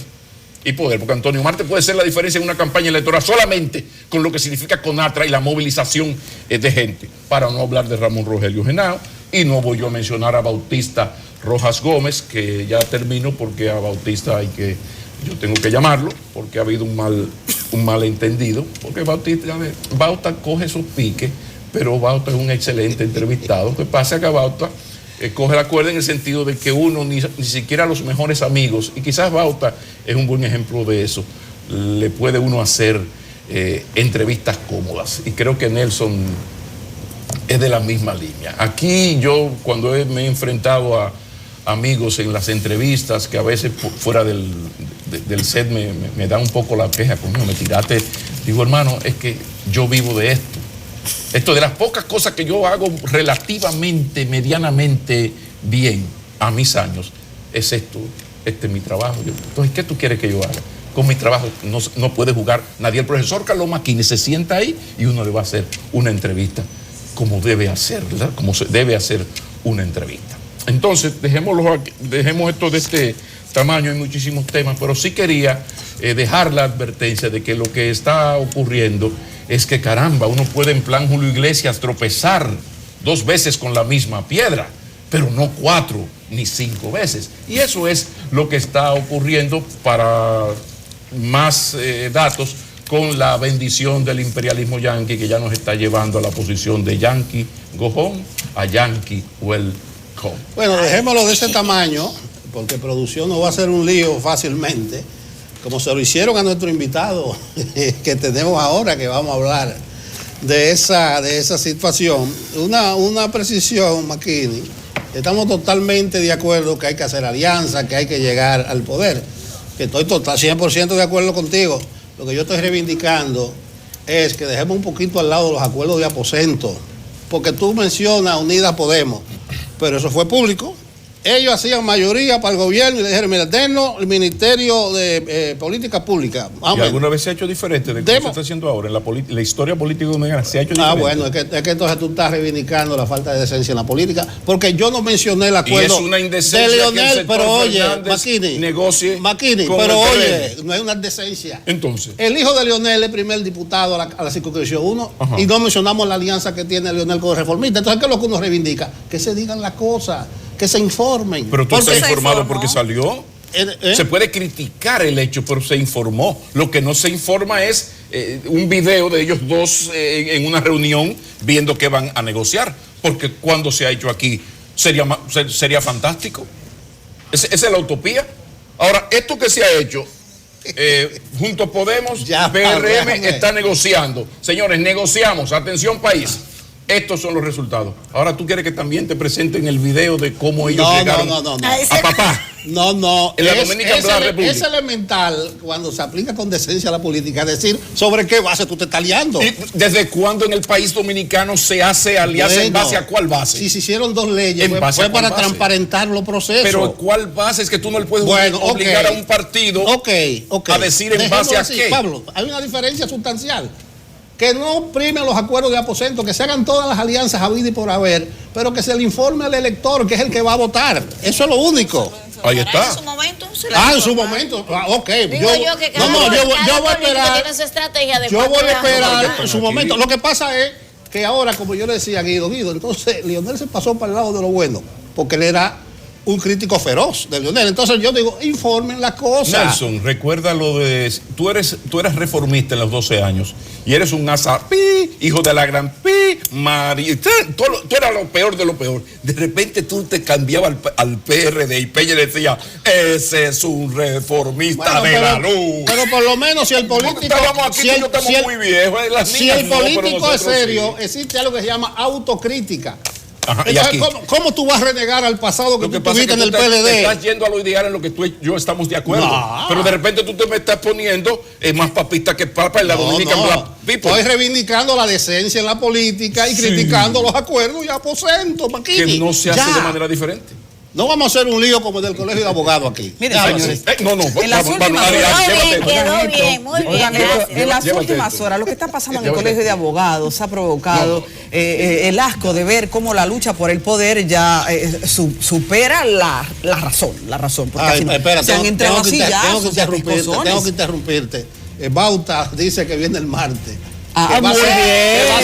Porque Antonio Marte puede ser la diferencia en una campaña electoral solamente con lo que significa CONATRA y la movilización de gente. Para no hablar de Ramón Rogelio Genao, y no voy yo a mencionar a Bautista Rojas Gómez, que ya termino porque a Bautista yo tengo que llamarlo, porque ha habido un malentendido, porque Bauta coge esos piques, pero Bauta es un excelente entrevistado. Lo que pasa es que Bauta coge la cuerda en el sentido de que uno ni siquiera los mejores amigos, y quizás Bauta es un buen ejemplo de eso, le puede uno hacer entrevistas cómodas, y creo que Nelson es de la misma línea. Aquí yo cuando me he enfrentado a amigos en las entrevistas, que a veces fuera del set me da un poco la queja, conmigo, me tiraste, digo, hermano, es que yo vivo de esto. Esto de las pocas cosas que yo hago relativamente, medianamente bien a mis años, es esto, este es mi trabajo. Entonces, ¿qué tú quieres que yo haga? Con mi trabajo no puede jugar nadie. El profesor Carlos Maquini se sienta ahí y uno le va a hacer una entrevista como debe hacer, ¿verdad? Como se debe hacer una entrevista. Entonces, dejemos esto de este tamaño, hay muchísimos temas, pero sí quería dejar la advertencia de que lo que está ocurriendo es que, caramba, uno puede en plan Julio Iglesias tropezar 2 veces con la misma piedra, pero no 4 ni 5 veces. Y eso es lo que está ocurriendo. Para más datos, con la bendición del imperialismo yanqui, que ya nos está llevando a la posición de Yankee go home a Yankee welcome. Bueno, dejémoslo de ese tamaño, porque producción no va a ser un lío fácilmente, como se lo hicieron a nuestro invitado que tenemos ahora, que vamos a hablar de esa situación. Una precisión, Maquini. Estamos totalmente de acuerdo que hay que hacer alianza, que hay que llegar al poder. Que estoy 100% de acuerdo contigo. Lo que yo estoy reivindicando es que dejemos un poquito al lado los acuerdos de aposento. Porque tú mencionas Unidas Podemos, pero eso fue público. Ellos hacían mayoría para el gobierno y le dijeron, mira, denos el Ministerio de Política Pública. ¿Y alguna vez se ha hecho diferente de lo que se está haciendo ahora? En la historia política dominicana se ha hecho diferente. Ah, bueno, es que entonces tú estás reivindicando la falta de decencia en la política, porque yo no mencioné el acuerdo y es una indecencia de Leonel, que el sector pero oye, Fernández negocie con pero el oye, PRM. no es una indecencia. Entonces, el hijo de Leonel es el primer diputado a la circunscripción 1, y no mencionamos la alianza que tiene Leonel con el reformista. Entonces, ¿qué es lo que uno reivindica? Que se digan las cosas, que se informen. Pero tú estás informado porque salió. Se puede criticar el hecho, pero se informó. Lo que no se informa es un video de ellos dos en una reunión viendo que van a negociar. Porque cuando se ha hecho aquí sería fantástico. Esa es la utopía. Ahora, esto que se ha hecho, Juntos Podemos, PRM está negociando. Señores, negociamos. Atención, país. Estos son los resultados. Ahora tú quieres que también te presenten el video de cómo ellos llegaron a papá. No. En la Dominican Republic. Es elemental cuando se aplica con decencia a la política decir sobre qué base tú te estás liando. ¿Y desde cuándo en el país dominicano se hace alianza en base a cuál base? Si se hicieron 2 leyes, fue para transparentar los procesos. Pero ¿cuál base? Es que tú no le puedes obligar a un partido a decir en base a qué. Pablo, hay una diferencia sustancial. Que no primen los acuerdos de aposento, que se hagan todas las alianzas habidas y por haber, pero que se le informe al elector, que es el que va a votar. Eso es lo único. Ahí está. En su momento. En su momento. Ok. Yo voy a esperar. Yo voy a esperar en su momento. Lo que pasa es que ahora, como yo le decía a Guido, entonces Leonel se pasó para el lado de lo bueno, porque él era un crítico feroz de Leonel. Entonces yo digo, informen las cosas. Nelson, recuerda lo de... Tú eras reformista en los 12 años y eres un azapí, hijo de la gran pi, María. Tú eras lo peor de lo peor. De repente tú te cambiabas al PRD y Peña decía, ese es un reformista de la luz. Pero por lo menos si el político... Estábamos aquí, yo estamos muy viejos. Si el político es serio, sí. Existe algo que se llama autocrítica. Ajá, entonces, ¿cómo tú vas a renegar al pasado que tú tuviste en el PLD? Te estás yendo a lo ideal en lo que tú y yo estamos de acuerdo. No. Pero de repente tú te me estás poniendo más papista que papa en la Dominican Black People. Estoy reivindicando la decencia en la política y criticando los acuerdos y aposentos. Que no se hace de manera diferente. No vamos a hacer un lío como el del Colegio de Abogados aquí. Miren, señores, en las últimas horas, en las últimas horas, lo que está pasando en el Colegio de Abogados ha provocado el asco de ver cómo la lucha por el poder ya supera la razón. Porque espera, se han entrado así ya. Tengo que interrumpirte. Bauta dice que viene el martes. Muy bien. Que va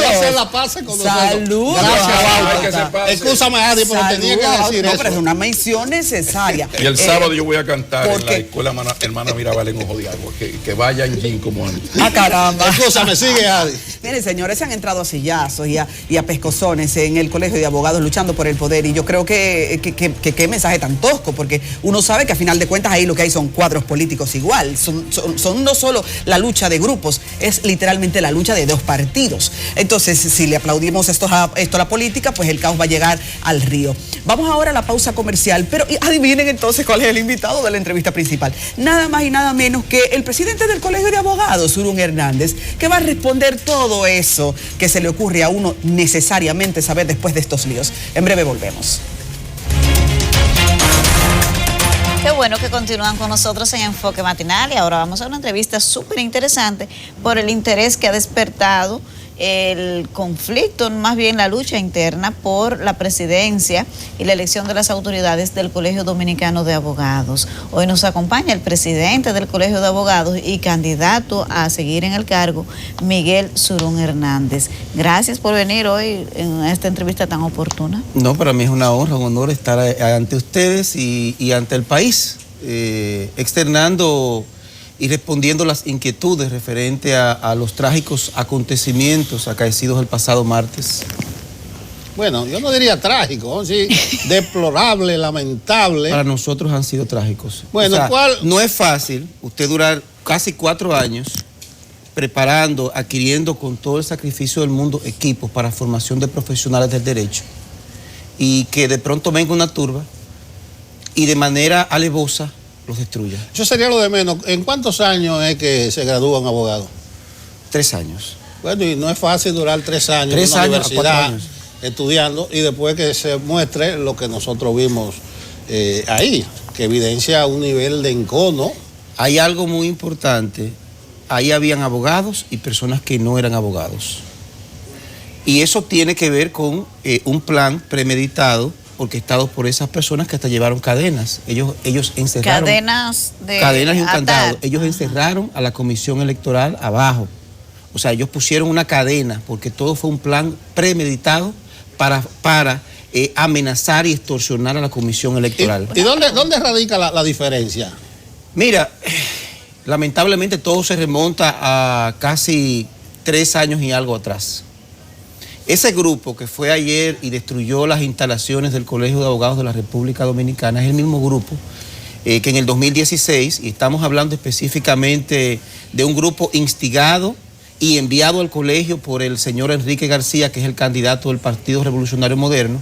a hacer la paz con nosotros. Saludos. Gracias, Bauta. Excúsame, Adi, pero tenía que decir eso. No, pero es una mención necesaria. Y el sábado yo voy a cantar en la escuela Hermana Mirabal en Ojo de Agua. Que vaya en jean como antes. Caramba. Excúsame, sigue, Adi. Miren, señores, se han entrado a sillazos y a pescozones en el Colegio de Abogados luchando por el poder. Y yo creo que qué mensaje tan tosco, porque uno sabe que a final de cuentas ahí lo que hay son cuadros políticos igual. Son no solo la lucha de grupos, es literalmente la lucha de dos partidos. Entonces, si le aplaudimos esto a la política, pues el caos va a llegar al río. Vamos ahora a la pausa comercial, pero adivinen entonces cuál es el invitado de la entrevista principal. Nada más y nada menos que el presidente del Colegio de Abogados, Surún Hernández, que va a responder todo eso que se le ocurre a uno necesariamente saber después de estos líos. En breve volvemos. Qué bueno que continúan con nosotros en Enfoque Matinal y ahora vamos a una entrevista súper interesante por el interés que ha despertado el conflicto, más bien la lucha interna por la presidencia y la elección de las autoridades del Colegio Dominicano de Abogados. Hoy nos acompaña el presidente del Colegio de Abogados y candidato a seguir en el cargo, Miguel Surún Hernández. Gracias por venir hoy en esta entrevista tan oportuna. No, para mí es una honra, un honor estar ante ustedes y ante el país, externando y respondiendo las inquietudes referente a los trágicos acontecimientos acaecidos el pasado martes. Bueno, yo no diría trágico, sí, deplorable, lamentable. Para nosotros han sido trágicos. Bueno, no es fácil usted durar casi 4 años preparando, adquiriendo con todo el sacrificio del mundo equipos para formación de profesionales del derecho y que de pronto venga una turba y de manera alevosa los destruya. Eso sería lo de menos. ¿En cuántos años es que se gradúa un abogado? 3 años. Bueno, y no es fácil durar 3 años en una universidad estudiando y después que se muestre lo que nosotros vimos ahí, que evidencia un nivel de encono. Hay algo muy importante. Ahí habían abogados y personas que no eran abogados. Y eso tiene que ver con un plan premeditado orquestados por esas personas que hasta llevaron cadenas. Ellos encerraron... Cadenas y un candado. Ellos encerraron a la comisión electoral abajo. O sea, ellos pusieron una cadena porque todo fue un plan premeditado para amenazar y extorsionar a la comisión electoral. ¿Y dónde radica la diferencia? Mira, lamentablemente todo se remonta a casi 3 años y algo atrás. Ese grupo que fue ayer y destruyó las instalaciones del Colegio de Abogados de la República Dominicana es el mismo grupo que en el 2016, y estamos hablando específicamente de un grupo instigado y enviado al colegio por el señor Enrique García, que es el candidato del Partido Revolucionario Moderno,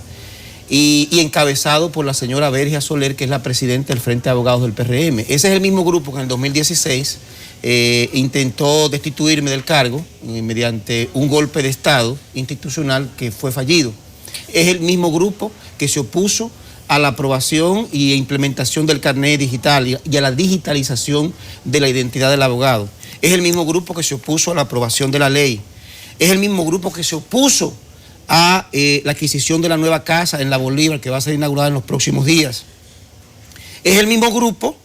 y encabezado por la señora Vergia Soler, que es la presidenta del Frente de Abogados del PRM. Ese es el mismo grupo que en el 2016 intentó destituirme del cargo mediante un golpe de Estado institucional que fue fallido. Es el mismo grupo que se opuso a la aprobación y implementación del carnet digital y a la digitalización de la identidad del abogado. Es el mismo grupo que se opuso a la aprobación de la ley. Es el mismo grupo que se opuso a la adquisición de la nueva casa en la Bolívar, que va a ser inaugurada en los próximos días. Es el mismo grupo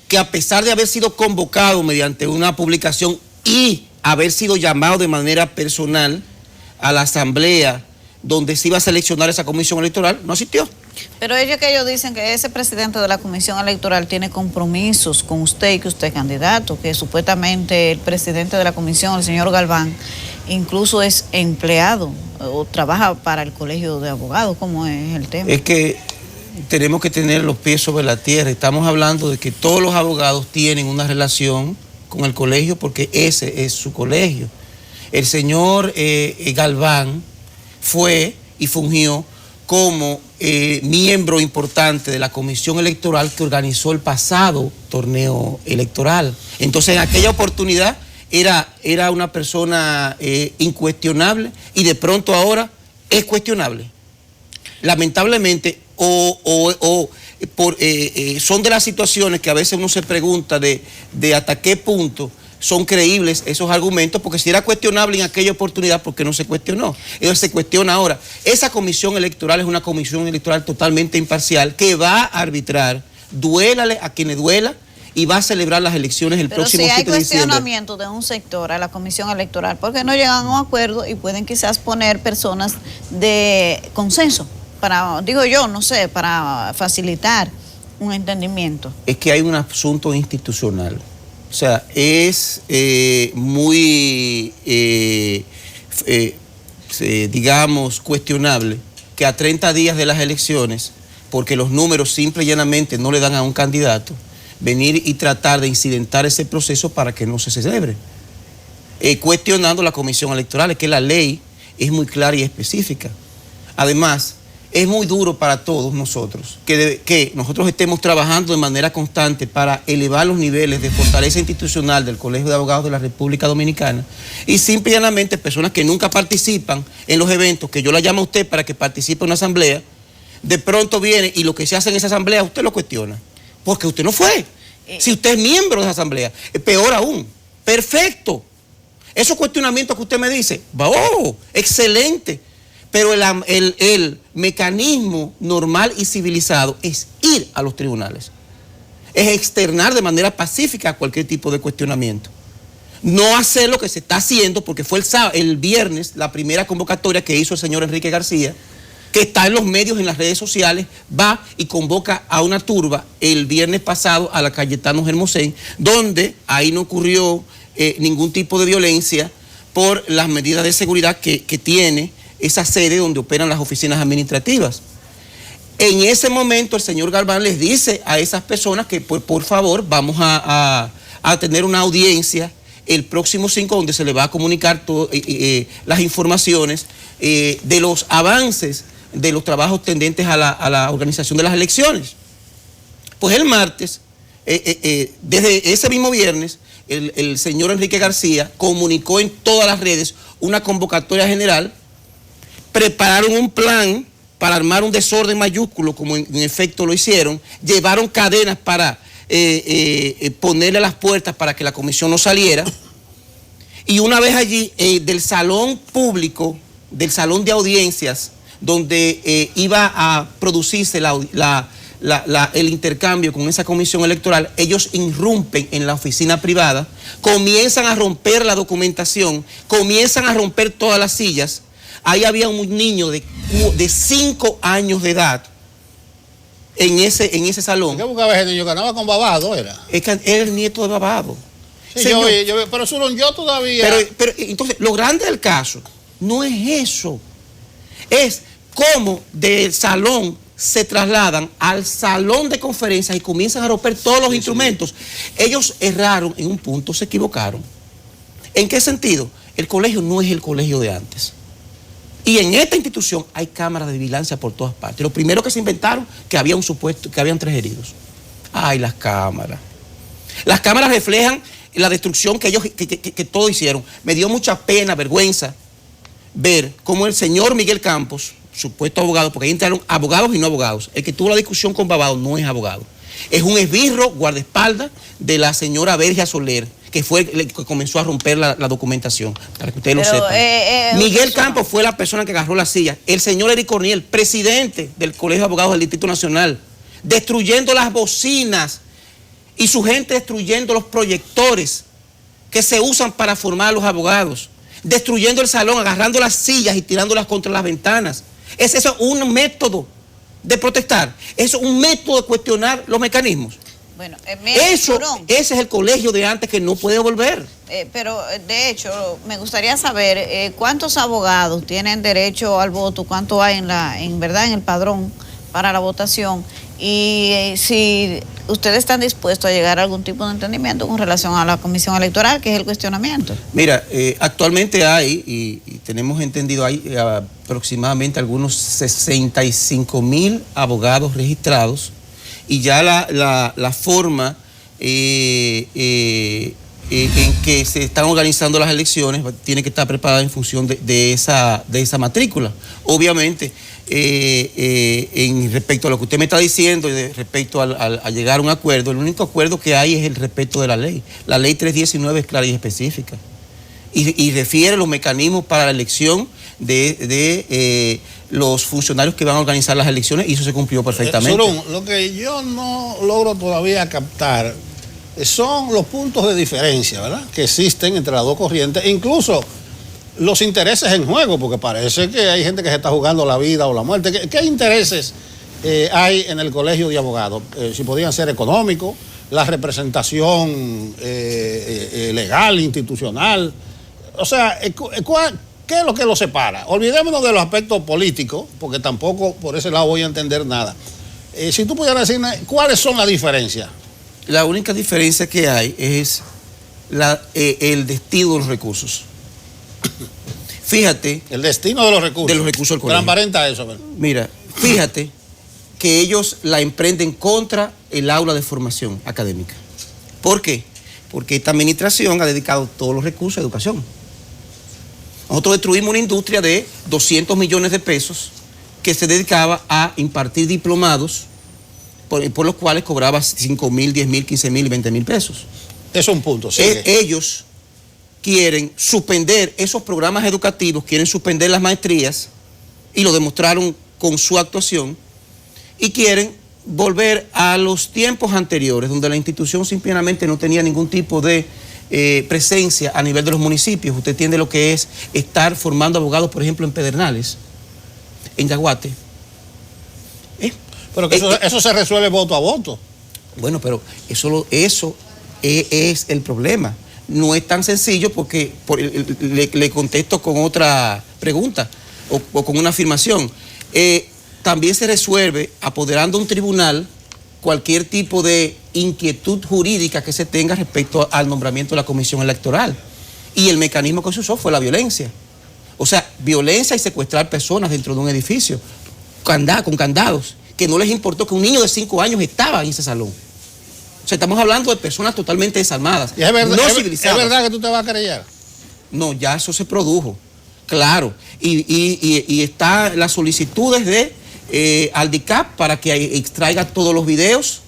que, a pesar de haber sido convocado mediante una publicación y haber sido llamado de manera personal a la asamblea donde se iba a seleccionar esa comisión electoral, no asistió. Pero ellos dicen que ese presidente de la Comisión Electoral tiene compromisos con usted y que usted es candidato, que supuestamente el presidente de la comisión, el señor Galván, incluso es empleado o trabaja para el Colegio de Abogados. ¿Cómo es el tema? Es que tenemos que tener los pies sobre la tierra. Estamos hablando de que todos los abogados tienen una relación con el colegio porque ese es su colegio. El señor Galván fue y fungió como miembro importante de la comisión electoral que organizó el pasado torneo electoral. Entonces, en aquella oportunidad era una persona incuestionable y de pronto ahora es cuestionable. Lamentablemente, son de las situaciones que a veces uno se pregunta de hasta qué punto son creíbles esos argumentos, porque si era cuestionable en aquella oportunidad, ¿por qué no se cuestionó? Entonces se cuestiona ahora. Esa comisión electoral es una comisión electoral totalmente imparcial que va a arbitrar, duélale a quienes duela, y va a celebrar las elecciones el próximo 7 de diciembre. Pero si hay cuestionamiento de un sector a la comisión electoral, ¿por qué no llegan a un acuerdo y pueden quizás poner personas de consenso? Para, digo yo, no sé, para facilitar un entendimiento. Es que hay un asunto institucional. O sea, es muy, digamos, cuestionable que a 30 días de las elecciones, porque los números simple y llanamente no le dan a un candidato, venir y tratar de incidentar ese proceso para que no se celebre. Cuestionando la comisión electoral, es que la ley es muy clara y específica. Además, es muy duro para todos nosotros que nosotros estemos trabajando de manera constante para elevar los niveles de fortaleza institucional del Colegio de Abogados de la República Dominicana y simple y llanamente personas que nunca participan en los eventos, que yo la llamo a usted para que participe en una asamblea, de pronto viene y lo que se hace en esa asamblea usted lo cuestiona, porque usted no fue. Si usted es miembro de esa asamblea, peor aún, perfecto. Esos cuestionamientos que usted me dice, ¡oh, excelente! Pero el mecanismo normal y civilizado es ir a los tribunales. Es externar de manera pacífica cualquier tipo de cuestionamiento. No hacer lo que se está haciendo, porque fue el viernes la primera convocatoria que hizo el señor Enrique García, que está en los medios, en las redes sociales, va y convoca a una turba el viernes pasado a la Cayetano Hermosén, donde ahí no ocurrió ningún tipo de violencia por las medidas de seguridad que tiene esa sede donde operan las oficinas administrativas. En ese momento el señor Galván les dice a esas personas que por favor vamos a tener una audiencia el próximo 5 donde se le va a comunicar las informaciones de los avances de los trabajos tendentes a la organización de las elecciones. Pues el martes, desde ese mismo viernes, el señor Enrique García comunicó en todas las redes una convocatoria general. Prepararon un plan para armar un desorden mayúsculo, como en efecto lo hicieron, llevaron cadenas para ponerle a las puertas para que la comisión no saliera, y una vez allí, del salón público, del salón de audiencias, donde iba a producirse el intercambio con esa comisión electoral, ellos irrumpen en la oficina privada, comienzan a romper la documentación, comienzan a romper todas las sillas. Ahí había un niño de 5 años de edad en ese salón. ¿Qué buscaba ese niño? ¿Ganaba con Babado? Era el nieto de Babado. Sí, pero eso yo todavía. Pero entonces, lo grande del caso no es eso. Es cómo del salón se trasladan al salón de conferencias y comienzan a romper todos los instrumentos. Ellos erraron en un punto, se equivocaron. ¿En qué sentido? El colegio no es el colegio de antes. Y en esta institución hay cámaras de vigilancia por todas partes. Lo primero que se inventaron, que había que habían 3 heridos. Ay, las cámaras. Las cámaras reflejan la destrucción que ellos, que todos hicieron. Me dio mucha pena, vergüenza, ver cómo el señor Miguel Campos, supuesto abogado, porque ahí entraron abogados y no abogados. El que tuvo la discusión con Babado no es abogado. Es un esbirro guardaespaldas de la señora Vergia Soler, que fue el que comenzó a romper la documentación, para que ustedes lo sepan. Miguel Campos fue la persona que agarró la silla. El señor Eric Corniel, presidente del Colegio de Abogados del Distrito Nacional, destruyendo las bocinas y su gente destruyendo los proyectores que se usan para formar a los abogados, destruyendo el salón, agarrando las sillas y tirándolas contra las ventanas. Eso es un método de protestar. Eso es un método de cuestionar los mecanismos. Bueno, Ese es el colegio de antes que no puede volver. Pero de hecho, me gustaría saber cuántos abogados tienen derecho al voto, cuánto hay en verdad en el padrón para la votación, y si ustedes están dispuestos a llegar a algún tipo de entendimiento con relación a la comisión electoral, que es el cuestionamiento. Mira, actualmente hay, y tenemos entendido, hay aproximadamente algunos 65,000 abogados registrados, y ya la forma en que se están organizando las elecciones tiene que estar preparada en función de esa matrícula. Obviamente, en respecto a lo que usted me está diciendo y respecto a llegar a un acuerdo, el único acuerdo que hay es el respeto de la ley. La ley 319 es clara y específica y refiere los mecanismos para la elección de los funcionarios que van a organizar las elecciones, y eso se cumplió perfectamente. Surún, lo que yo no logro todavía captar son los puntos de diferencia, ¿verdad?, que existen entre las dos corrientes, e incluso los intereses en juego, porque parece que hay gente que se está jugando la vida o la muerte. ¿Qué intereses hay en el colegio de abogados? Si podrían ser económicos, la representación legal, institucional. O sea, ¿qué es lo que los separa? Olvidémonos de los aspectos políticos, porque tampoco por ese lado voy a entender nada. Si tú pudieras decirme, ¿cuáles son las diferencias? La única diferencia que hay es el destino de los recursos. Fíjate. El destino de los recursos. De los recursos del colegio. Transparenta eso. ¿Verdad? Mira, fíjate que ellos la emprenden contra el aula de formación académica. ¿Por qué? Porque esta administración ha dedicado todos los recursos a educación. Nosotros destruimos una industria de 200 millones de pesos que se dedicaba a impartir diplomados por los cuales cobraba 5,000, 10,000, 15,000 y 20,000 pesos. Eso es un punto. Ellos quieren suspender esos programas educativos, quieren suspender las maestrías, y lo demostraron con su actuación, y quieren volver a los tiempos anteriores, donde la institución simplemente no tenía ningún tipo de presencia a nivel de los municipios. Usted entiende lo que es estar formando abogados, por ejemplo, en Pedernales, en Yaguate. Pero que eso se resuelve voto a voto. Bueno, pero eso es el problema. No es tan sencillo, porque le contesto con otra pregunta o con una afirmación. También se resuelve apoderando un tribunal cualquier tipo de inquietud jurídica que se tenga respecto al nombramiento de la comisión electoral. Y el mecanismo que se usó fue la violencia. O sea, violencia y secuestrar personas dentro de un edificio con candados, que no les importó que un niño de 5 años estaba en ese salón. O sea, estamos hablando de personas totalmente desarmadas, ¿Y es verdad, no civilizadas. ¿Es verdad que tú te vas a querellar? No, ya eso se produjo, claro. Y está las solicitudes de Aldicap para que extraiga todos los videos,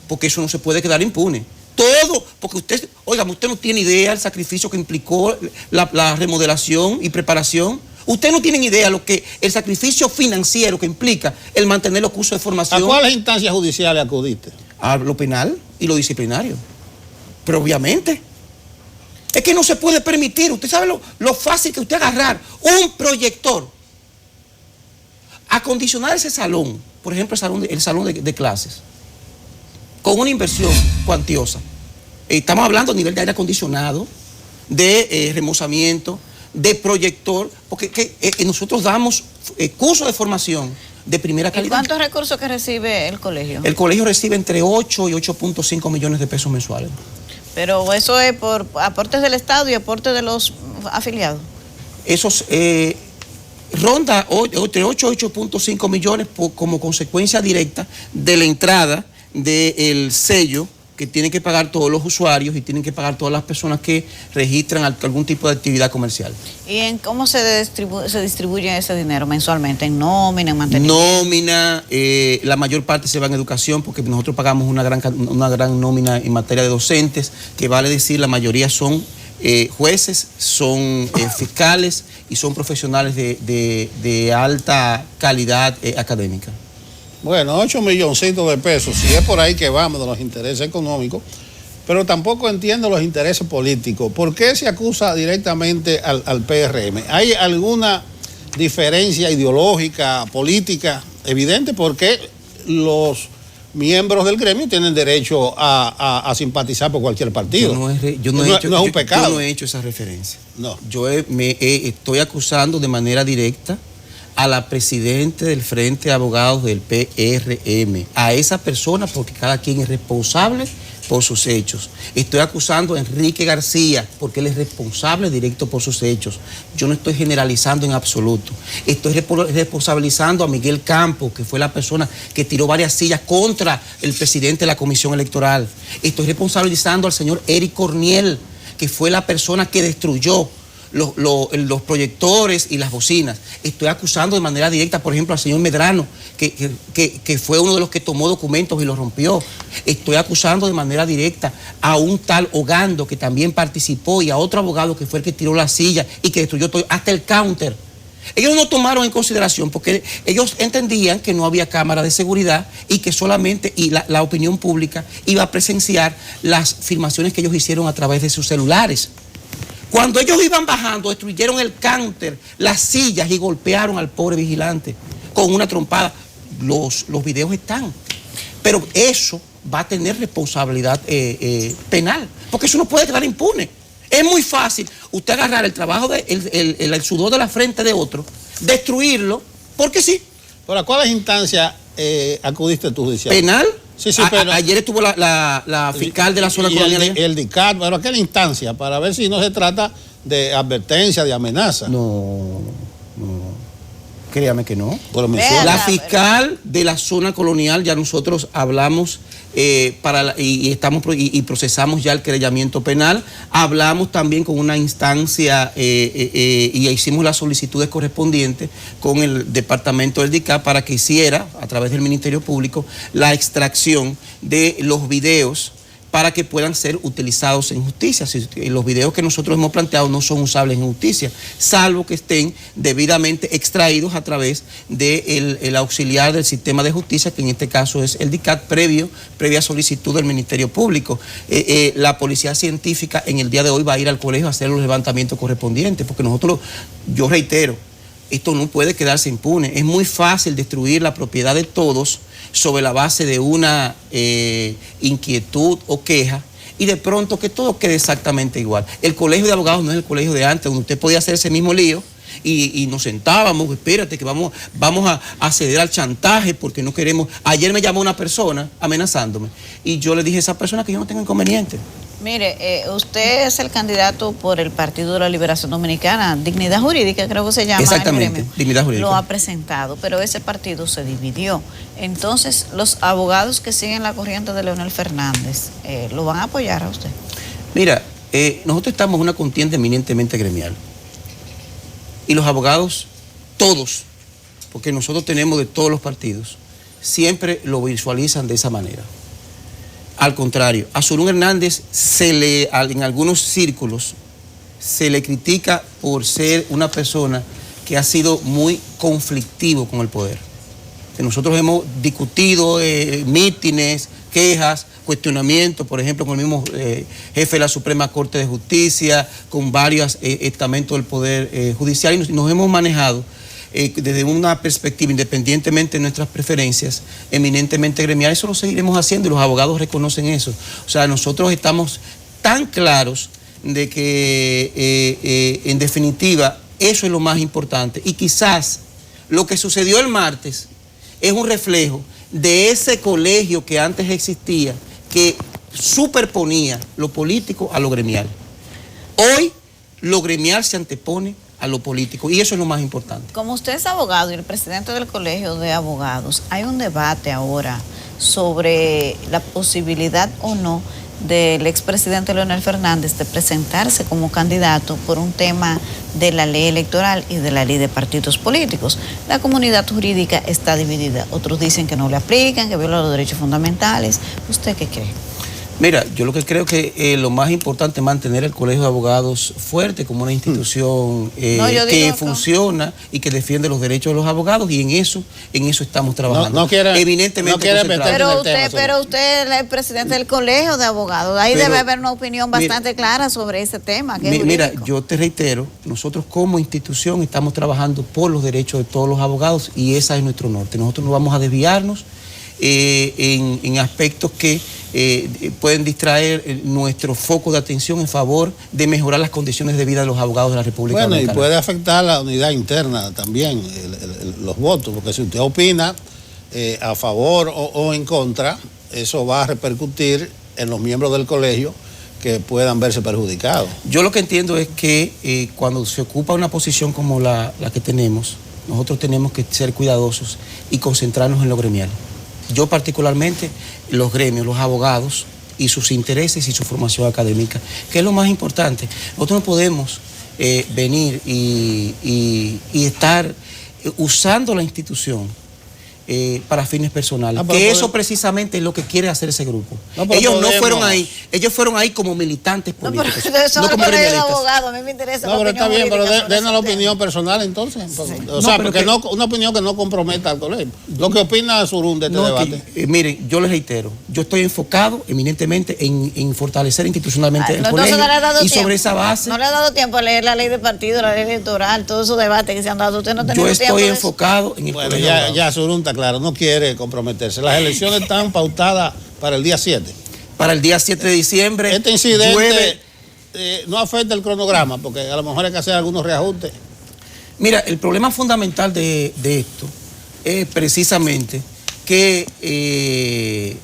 porque eso no se puede quedar impune. Todo, porque usted no tiene idea del sacrificio que implicó la remodelación y preparación. Usted no tiene idea lo que el sacrificio financiero que implica el mantener los cursos de formación. ¿A cuáles instancias judiciales acudiste? A lo penal y lo disciplinario. Pero obviamente es que no se puede permitir. Usted sabe lo fácil que usted agarrar un proyector, acondicionar ese salón, por ejemplo el salón de clases, con una inversión cuantiosa. Estamos hablando a nivel de aire acondicionado, de remozamiento, de proyector, porque nosotros damos cursos de formación de primera calidad. ¿Y cuántos recursos que recibe el colegio? El colegio recibe entre 8 y 8.5 millones de pesos mensuales. Pero eso es por aportes del Estado y aportes de los afiliados. Esos ronda entre 8 y 8.5 millones como consecuencia directa de la entrada del sello que tienen que pagar todos los usuarios y tienen que pagar todas las personas que registran algún tipo de actividad comercial. ¿Y en cómo se distribuye ese dinero mensualmente? ¿En nómina, en mantenimiento? Nómina, la mayor parte se va en educación, porque nosotros pagamos una gran nómina en materia de docentes, que vale decir la mayoría son jueces, son fiscales y son profesionales de alta calidad académica. Bueno, 8 milloncitos de pesos, si es por ahí que vamos de los intereses económicos, pero tampoco entiendo los intereses políticos. ¿Por qué se acusa directamente al PRM? ¿Hay alguna diferencia ideológica, política evidente porque los miembros del gremio tienen derecho a simpatizar por cualquier partido. No es un pecado. Yo no he hecho esa referencia. No. Yo estoy acusando de manera directa a la presidenta del Frente de Abogados del PRM, a esa persona, porque cada quien es responsable por sus hechos. Estoy acusando a Enrique García porque él es responsable directo por sus hechos. Yo no estoy generalizando en absoluto. Estoy responsabilizando a Miguel Campos, que fue la persona que tiró varias sillas contra el presidente de la Comisión Electoral. Estoy responsabilizando al señor Eric Corniel, que fue la persona que destruyó los proyectores y las bocinas. Estoy acusando de manera directa, por ejemplo, al señor Medrano, que fue uno de los que tomó documentos y los rompió. Estoy acusando de manera directa a un tal Ogando, que también participó, y a otro abogado que fue el que tiró la silla y que destruyó todo, hasta el counter. Ellos no tomaron en consideración porque ellos entendían que no había cámara de seguridad y que solamente la opinión pública iba a presenciar las filmaciones que ellos hicieron a través de sus celulares. Cuando ellos iban bajando, destruyeron el counter, las sillas y golpearon al pobre vigilante con una trompada. Los videos están. Pero eso va a tener responsabilidad penal, porque eso no puede quedar impune. Es muy fácil usted agarrar el trabajo, el sudor de la frente de otro, destruirlo, porque sí. ¿Pero a cuáles instancias acudiste tú judicial? ¿Penal? Sí, pero ayer estuvo la fiscal de la zona colonial. El DICAT, pero ¿a qué instancia? Para ver si no se trata de advertencia, de amenaza. No. Créame que no. La fiscal de la zona colonial, ya nosotros hablamos y procesamos ya el querellamiento penal. Hablamos también con una instancia y hicimos las solicitudes correspondientes con el departamento del DICA para que hiciera, a través del Ministerio Público, la extracción de los videos para que puedan ser utilizados en justicia. Si los videos que nosotros hemos planteado no son usables en justicia, salvo que estén debidamente extraídos a través del auxiliar del sistema de justicia, que en este caso es el DICAT, previa solicitud del Ministerio Público. La policía científica en el día de hoy va a ir al colegio a hacer los levantamientos correspondientes, porque yo reitero, esto no puede quedarse impune. Es muy fácil destruir la propiedad de todos sobre la base de una inquietud o queja y de pronto que todo quede exactamente igual. El colegio de abogados no es el colegio de antes, donde usted podía hacer ese mismo lío y nos sentábamos, espérate que vamos a ceder al chantaje porque no queremos. Ayer me llamó una persona amenazándome y yo le dije a esa persona que yo no tengo inconveniente. Mire, usted es el candidato por el Partido de la Liberación Dominicana, Dignidad Jurídica, creo que se llama. Exactamente, Dignidad Jurídica. Lo ha presentado, pero ese partido se dividió. Entonces, los abogados que siguen la corriente de Leonel Fernández, ¿lo van a apoyar a usted? Mira, nosotros estamos en una contienda eminentemente gremial. Y los abogados, todos, porque nosotros tenemos de todos los partidos, siempre lo visualizan de esa manera. Al contrario, a Zulún Hernández en algunos círculos se le critica por ser una persona que ha sido muy conflictivo con el poder. Nosotros hemos discutido mítines, quejas, cuestionamientos, por ejemplo, con el mismo jefe de la Suprema Corte de Justicia, con varios estamentos del Poder Judicial, y nos hemos manejado desde una perspectiva, independientemente de nuestras preferencias, eminentemente gremial. Eso lo seguiremos haciendo y los abogados reconocen eso. O sea, nosotros estamos tan claros de que, en definitiva, eso es lo más importante. Y quizás lo que sucedió el martes es un reflejo de ese colegio que antes existía, que superponía lo político a lo gremial. Hoy, lo gremial se antepone a lo político, y eso es lo más importante. Como usted es abogado y el presidente del Colegio de Abogados, hay un debate ahora sobre la posibilidad o no del expresidente Leonel Fernández de presentarse como candidato por un tema de la ley electoral y de la ley de partidos políticos. La comunidad jurídica está dividida. Otros dicen que no le aplican, que viola los derechos fundamentales. ¿Usted qué cree? Mira, yo lo que creo que lo más importante es mantener el Colegio de Abogados fuerte como una institución que funciona y que defiende los derechos de los abogados, y en eso estamos trabajando. Evidentemente. Pero usted es el presidente del Colegio de Abogados. Ahí debe haber una opinión bastante clara sobre ese tema. Mira, yo te reitero, nosotros como institución estamos trabajando por los derechos de todos los abogados y ese es nuestro norte. Nosotros no vamos a desviarnos en aspectos que pueden distraer nuestro foco de atención en favor de mejorar las condiciones de vida de los abogados de la República Dominicana. Bueno, y puede afectar la unidad interna también, los votos, porque si usted opina a favor o en contra, eso va a repercutir en los miembros del colegio que puedan verse perjudicados. Yo lo que entiendo es que cuando se ocupa una posición como la que tenemos, nosotros tenemos que ser cuidadosos y concentrarnos en lo gremial. Yo particularmente, los gremios, los abogados y sus intereses y su formación académica, que es lo más importante. Nosotros no podemos venir y estar usando la institución para fines personales, que eso precisamente es lo que quiere hacer ese grupo. Ellos no fueron ahí, ellos fueron ahí como militantes políticos, no como abogados. A mí me interesa. No, pero está bien, pero denos la opinión personal entonces. Sí. O sea, porque una opinión que no comprometa al colegio. Lo que opina Surún de este debate. Miren, yo les reitero, yo estoy enfocado eminentemente en fortalecer institucionalmente el colegio y sobre esa base. No le ha dado tiempo a leer la ley de partido, la ley electoral, todos esos debates que se han dado. Usted no tiene tiempo. Yo estoy enfocado en el colegio. Ya Surún está claro, no quiere comprometerse. Las elecciones están pautadas para el día 7. Para el día 7 de diciembre. Este incidente no afecta el cronograma, porque a lo mejor hay que hacer algunos reajustes. Mira, el problema fundamental de esto es precisamente que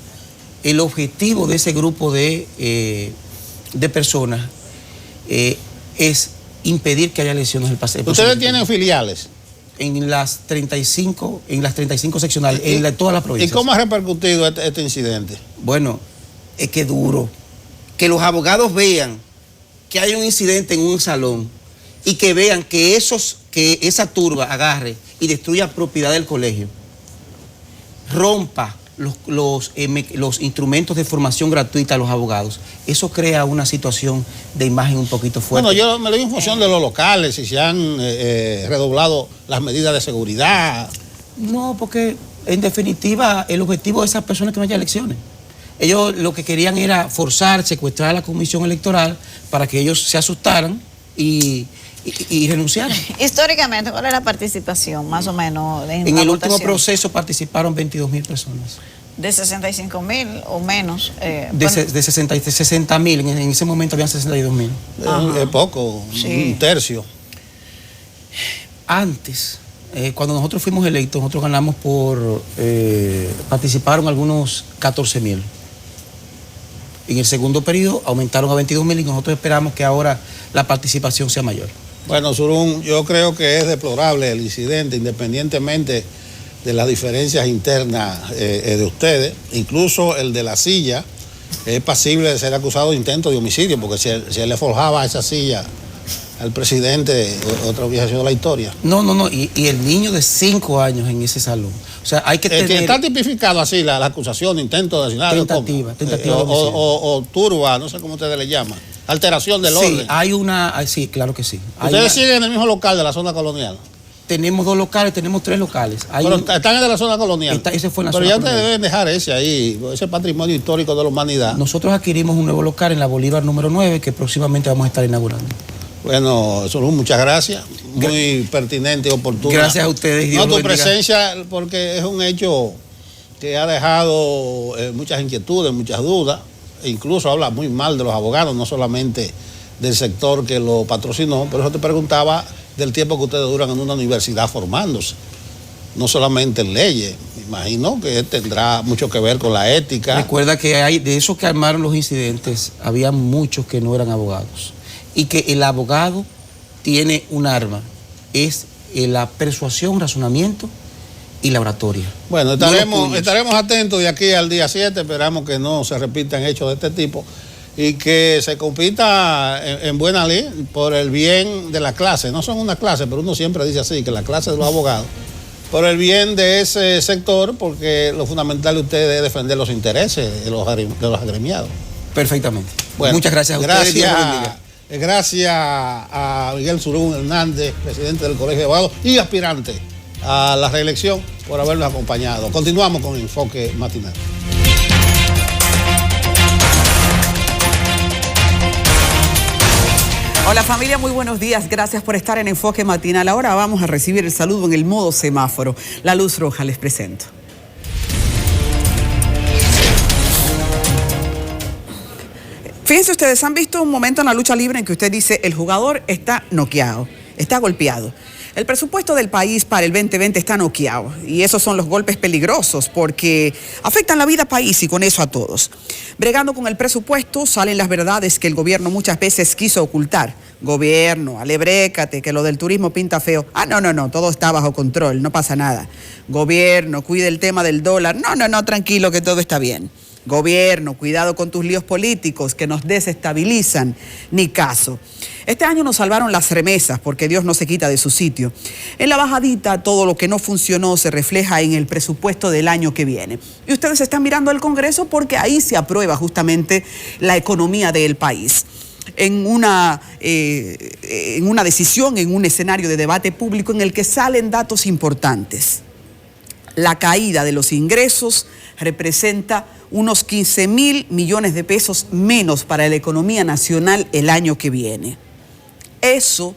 el objetivo de ese grupo de personas es impedir que haya elecciones el pasado. ¿Ustedes tienen filiales? En las 35 seccionales, en todas las provincias. ¿Y cómo ha repercutido este incidente? Bueno, es que duro. Que los abogados vean que hay un incidente en un salón y que vean que esa turba agarre y destruya propiedad del colegio, rompa los instrumentos de formación gratuita a los abogados. Eso crea una situación de imagen un poquito fuerte. Bueno, yo me lo digo en función de los locales, si se han redoblado las medidas de seguridad. No, porque en definitiva el objetivo de esas personas es que no haya elecciones. Ellos lo que querían era forzar, secuestrar a la comisión electoral para que ellos se asustaran y renunciaran. Históricamente, ¿cuál es la participación más o menos? En el último proceso participaron 22.000 personas. ¿De 65.000 o menos? De 60.000, en ese momento habían 62.000. Es poco, sí. Un tercio. Antes, cuando nosotros fuimos electos, nosotros ganamos participaron algunos 14.000. En el segundo periodo aumentaron a 22.000 y nosotros esperamos que ahora la participación sea mayor. Bueno, Surún, yo creo que es deplorable el incidente, independientemente de las diferencias internas de ustedes. Incluso el de la silla es pasible de ser acusado de intento de homicidio, porque si él le forjaba esa silla al presidente, otra hubiera sido la historia. No, y el niño de 5 años en ese salón. O sea, hay que tener... Está tipificado así la acusación, intento de asesinato. Tentativa o turba, no sé cómo ustedes le llaman. Alteración del orden. Sí, claro que sí. ¿Ustedes siguen en el mismo local de la zona colonial? Tenemos 2 locales, tenemos 3 locales. Pero están en la zona colonial. Ese fue en la Pero zona ya colonial. ustedes deben dejar ese ahí, ese patrimonio histórico de la humanidad. Nosotros adquirimos un nuevo local en la Bolívar número 9 que próximamente vamos a estar inaugurando. Bueno, Surún, muchas gracias. Muy pertinente y oportuno. Gracias a ustedes. Dios tu presencia, porque es un hecho que ha dejado muchas inquietudes, muchas dudas. E incluso habla muy mal de los abogados, no solamente del sector que lo patrocinó. Por eso te preguntaba del tiempo que ustedes duran en una universidad formándose. No solamente en leyes. Me imagino que tendrá mucho que ver con la ética. Recuerda que de esos que armaron los incidentes, había muchos que no eran abogados. Y que el abogado tiene un arma, es la persuasión, razonamiento y la oratoria. Bueno, estaremos atentos de aquí al día 7, esperamos que no se repitan hechos de este tipo y que se compita en buena ley por el bien de la clase. No son una clase, pero uno siempre dice así, que la clase de los abogados, por el bien de ese sector, porque lo fundamental de ustedes es defender los intereses de los agremiados. Perfectamente. Bueno, muchas gracias a ustedes. Dios los bendiga. Gracias a Miguel Surún Hernández, presidente del Colegio de Abogados y aspirante a la reelección, por habernos acompañado. Continuamos con Enfoque Matinal. Hola familia, muy buenos días. Gracias por estar en Enfoque Matinal. Ahora vamos a recibir el saludo en el modo semáforo. La luz roja, les presento. Fíjense ustedes, han visto un momento en la lucha libre en que usted dice el jugador está noqueado, está golpeado. El presupuesto del país para el 2020 está noqueado y esos son los golpes peligrosos porque afectan la vida país y con eso a todos. Bregando con el presupuesto salen las verdades que el gobierno muchas veces quiso ocultar. Gobierno, alebrécate, que lo del turismo pinta feo. No, todo está bajo control, no pasa nada. Gobierno, cuide el tema del dólar. No, tranquilo que todo está bien. Gobierno, cuidado con tus líos políticos que nos desestabilizan, ni caso. Este año nos salvaron las remesas porque Dios no se quita de su sitio. En la bajadita todo lo que no funcionó se refleja en el presupuesto del año que viene. Y ustedes están mirando al Congreso porque ahí se aprueba justamente la economía del país. En una decisión, en un escenario de debate público en el que salen datos importantes. La caída de los ingresos representa unos 15.000 millones de pesos menos para la economía nacional el año que viene. Eso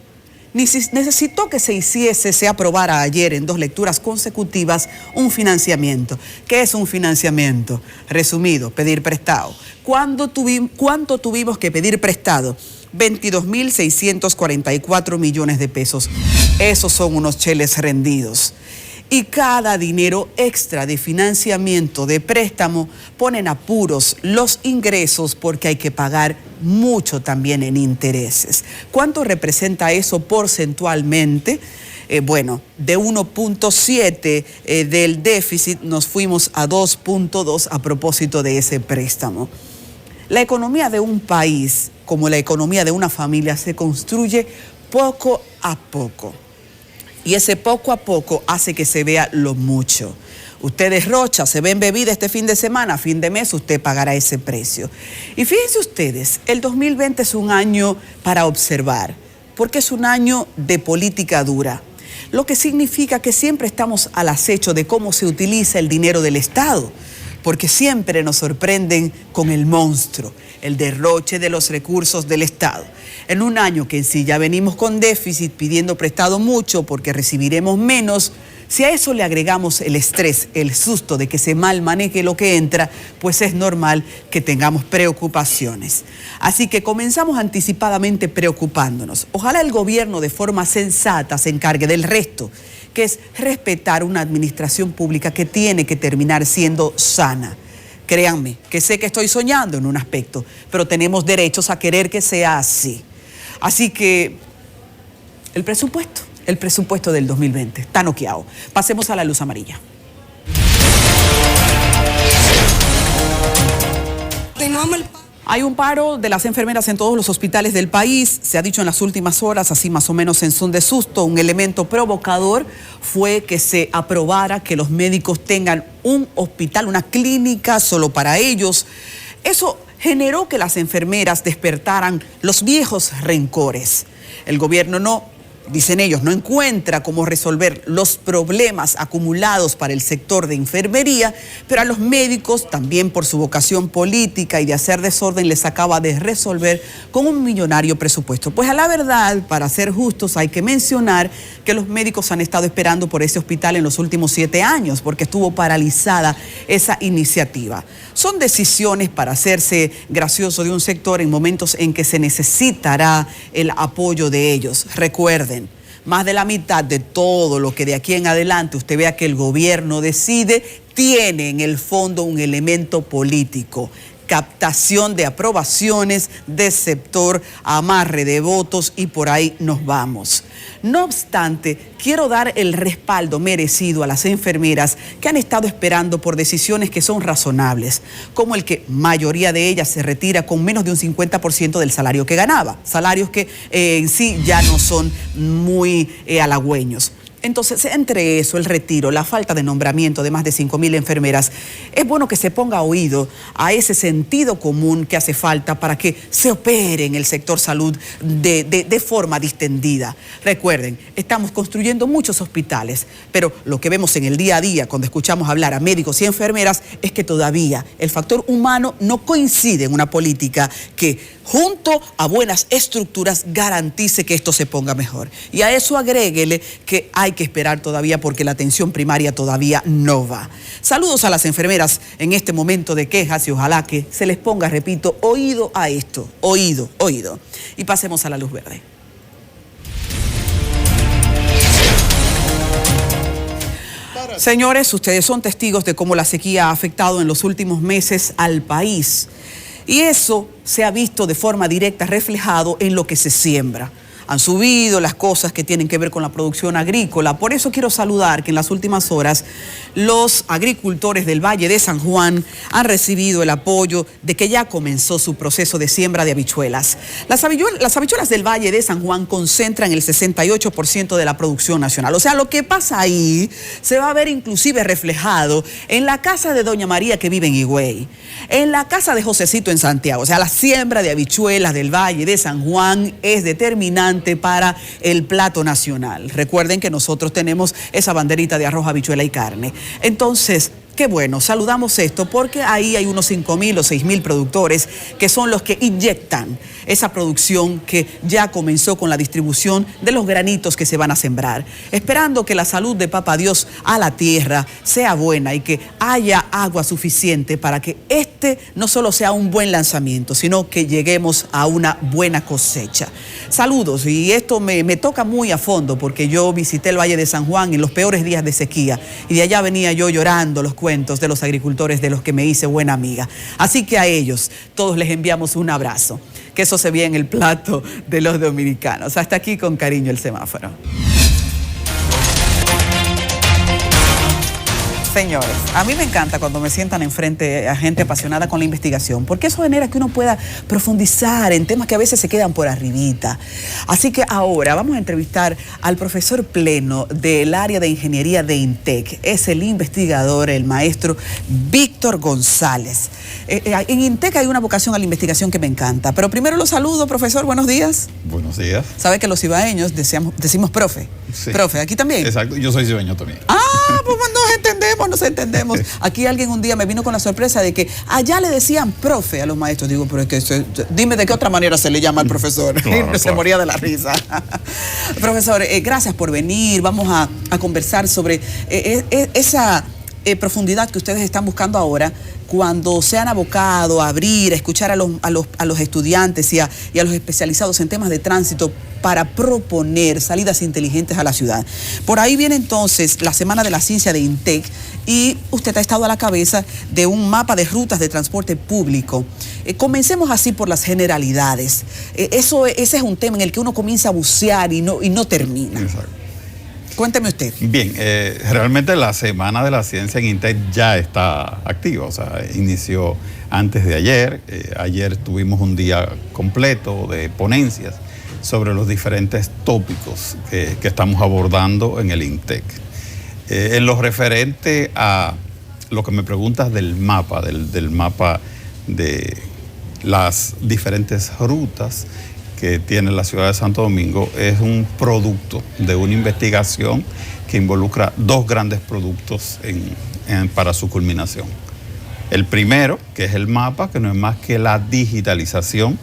necesitó que se aprobara ayer en 2 lecturas consecutivas un financiamiento. ¿Qué es un financiamiento? Resumido, pedir prestado. ¿Cuánto tuvimos que pedir prestado? 22.644 millones de pesos. Esos son unos cheles rendidos. Y cada dinero extra de financiamiento, de préstamo, ponen apuros los ingresos porque hay que pagar mucho también en intereses. ¿Cuánto representa eso porcentualmente? De 1.7 del déficit nos fuimos a 2.2 a propósito de ese préstamo. La economía de un país, como la economía de una familia, se construye poco a poco. Y ese poco a poco hace que se vea lo mucho. Usted derrocha, se ve en bebida este fin de semana, a fin de mes usted pagará ese precio. Y fíjense ustedes, el 2020 es un año para observar, porque es un año de política dura. Lo que significa que siempre estamos al acecho de cómo se utiliza el dinero del Estado, porque siempre nos sorprenden con el monstruo, el derroche de los recursos del Estado. En un año que en sí ya venimos con déficit, pidiendo prestado mucho porque recibiremos menos, si a eso le agregamos el estrés, el susto de que se mal maneje lo que entra, pues es normal que tengamos preocupaciones. Así que comenzamos anticipadamente preocupándonos. Ojalá el gobierno de forma sensata se encargue del resto, que es respetar una administración pública que tiene que terminar siendo sana. Créanme, que sé que estoy soñando en un aspecto, pero tenemos derechos a querer que sea así. Así que el presupuesto del 2020 está noqueado. Pasemos a la luz amarilla. Hay un paro de las enfermeras en todos los hospitales del país. Se ha dicho en las últimas horas, así más o menos en son de susto, un elemento provocador fue que se aprobara que los médicos tengan un hospital, una clínica solo para ellos. Eso generó que las enfermeras despertaran los viejos rencores. El gobierno dicen ellos, no encuentra cómo resolver los problemas acumulados para el sector de enfermería, pero a los médicos, también por su vocación política y de hacer desorden, les acaba de resolver con un millonario presupuesto. Pues a la verdad, para ser justos, hay que mencionar que los médicos han estado esperando por ese hospital en los últimos 7 años, porque estuvo paralizada esa iniciativa. Son decisiones para hacerse gracioso de un sector en momentos en que se necesitará el apoyo de ellos. Recuerden, más de la mitad de todo lo que de aquí en adelante usted vea que el gobierno decide, tiene en el fondo un elemento político. Captación de aprobaciones de sector, amarre de votos y por ahí nos vamos. No obstante, quiero dar el respaldo merecido a las enfermeras que han estado esperando por decisiones que son razonables, como el que mayoría de ellas se retira con menos de un 50% del salario que ganaba, salarios que en sí ya no son muy halagüeños. Entonces, entre eso, el retiro, la falta de nombramiento de más de 5.000 enfermeras, es bueno que se ponga oído a ese sentido común que hace falta para que se opere en el sector salud de forma distendida. Recuerden, estamos construyendo muchos hospitales, pero lo que vemos en el día a día cuando escuchamos hablar a médicos y enfermeras es que todavía el factor humano no coincide en una política que, junto a buenas estructuras, garantice que esto se ponga mejor. Y a eso agréguele que hay que esperar todavía porque la atención primaria todavía no va. Saludos a las enfermeras en este momento de quejas y ojalá que se les ponga, repito, oído a esto, oído. Y pasemos a la luz verde. Señores, ustedes son testigos de cómo la sequía ha afectado en los últimos meses al país. Y eso se ha visto de forma directa reflejado en lo que se siembra. Han subido las cosas que tienen que ver con la producción agrícola. Por eso quiero saludar que en las últimas horas los agricultores del Valle de San Juan han recibido el apoyo de que ya comenzó su proceso de siembra de habichuelas. Las habichuelas del Valle de San Juan concentran el 68% de la producción nacional. O sea, lo que pasa ahí se va a ver inclusive reflejado en la casa de Doña María que vive en Higüey, en la casa de Josecito en Santiago. O sea, la siembra de habichuelas del Valle de San Juan es determinante para el plato nacional. Recuerden que nosotros tenemos esa banderita de arroz, habichuela y carne. Entonces, qué bueno, saludamos esto porque ahí hay unos 5.000 o 6.000 productores que son los que inyectan esa producción que ya comenzó con la distribución de los granitos que se van a sembrar, esperando que la salud de Papá Dios a la tierra sea buena y que haya agua suficiente para que este no solo sea un buen lanzamiento, sino que lleguemos a una buena cosecha. Saludos, y esto me toca muy a fondo porque yo visité el Valle de San Juan en los peores días de sequía y de allá venía yo llorando los cuentos de los agricultores de los que me hice buena amiga. Así que a ellos todos les enviamos un abrazo, que eso se ve en el plato de los dominicanos. Hasta aquí con cariño el semáforo. Señores, a mí me encanta cuando me sientan enfrente a gente apasionada con la investigación, porque eso genera que uno pueda profundizar en temas que a veces se quedan por arribita. Así que ahora vamos a entrevistar al profesor pleno del área de ingeniería de INTEC. Es el investigador, el maestro Víctor González. En INTEC hay una vocación a la investigación que me encanta, pero primero lo saludo, profesor, buenos días. Buenos días. ¿Sabe que los ibaeños decimos profe? Sí. Profe, ¿aquí también? Exacto, yo soy cibaeño también. Ah, pues nos entendemos. Aquí alguien un día me vino con la sorpresa de que allá le decían profe a los maestros. Digo, pero es que dime de qué otra manera se le llama al profesor. Claro, se moría de la risa. Profesor, gracias por venir. Vamos a conversar sobre esa profundidad que ustedes están buscando ahora cuando se han abocado a abrir, a escuchar a los estudiantes y a los especializados en temas de tránsito para proponer salidas inteligentes a la ciudad. Por ahí viene entonces la Semana de la Ciencia de INTEC y usted ha estado a la cabeza de un mapa de rutas de transporte público. Comencemos así por las generalidades. Ese es un tema en el que uno comienza a bucear y no termina. Exacto. Cuénteme usted. Bien, realmente la Semana de la Ciencia en INTEC ya está activa, o sea, inició antes de ayer. Ayer tuvimos un día completo de ponencias sobre los diferentes tópicos que estamos abordando en el INTEC. En lo referente a lo que me preguntas del mapa, del mapa de las diferentes rutas que tiene la ciudad de Santo Domingo, es un producto de una investigación que involucra dos grandes productos para su culminación. El primero, que es el mapa, que no es más que la digitalización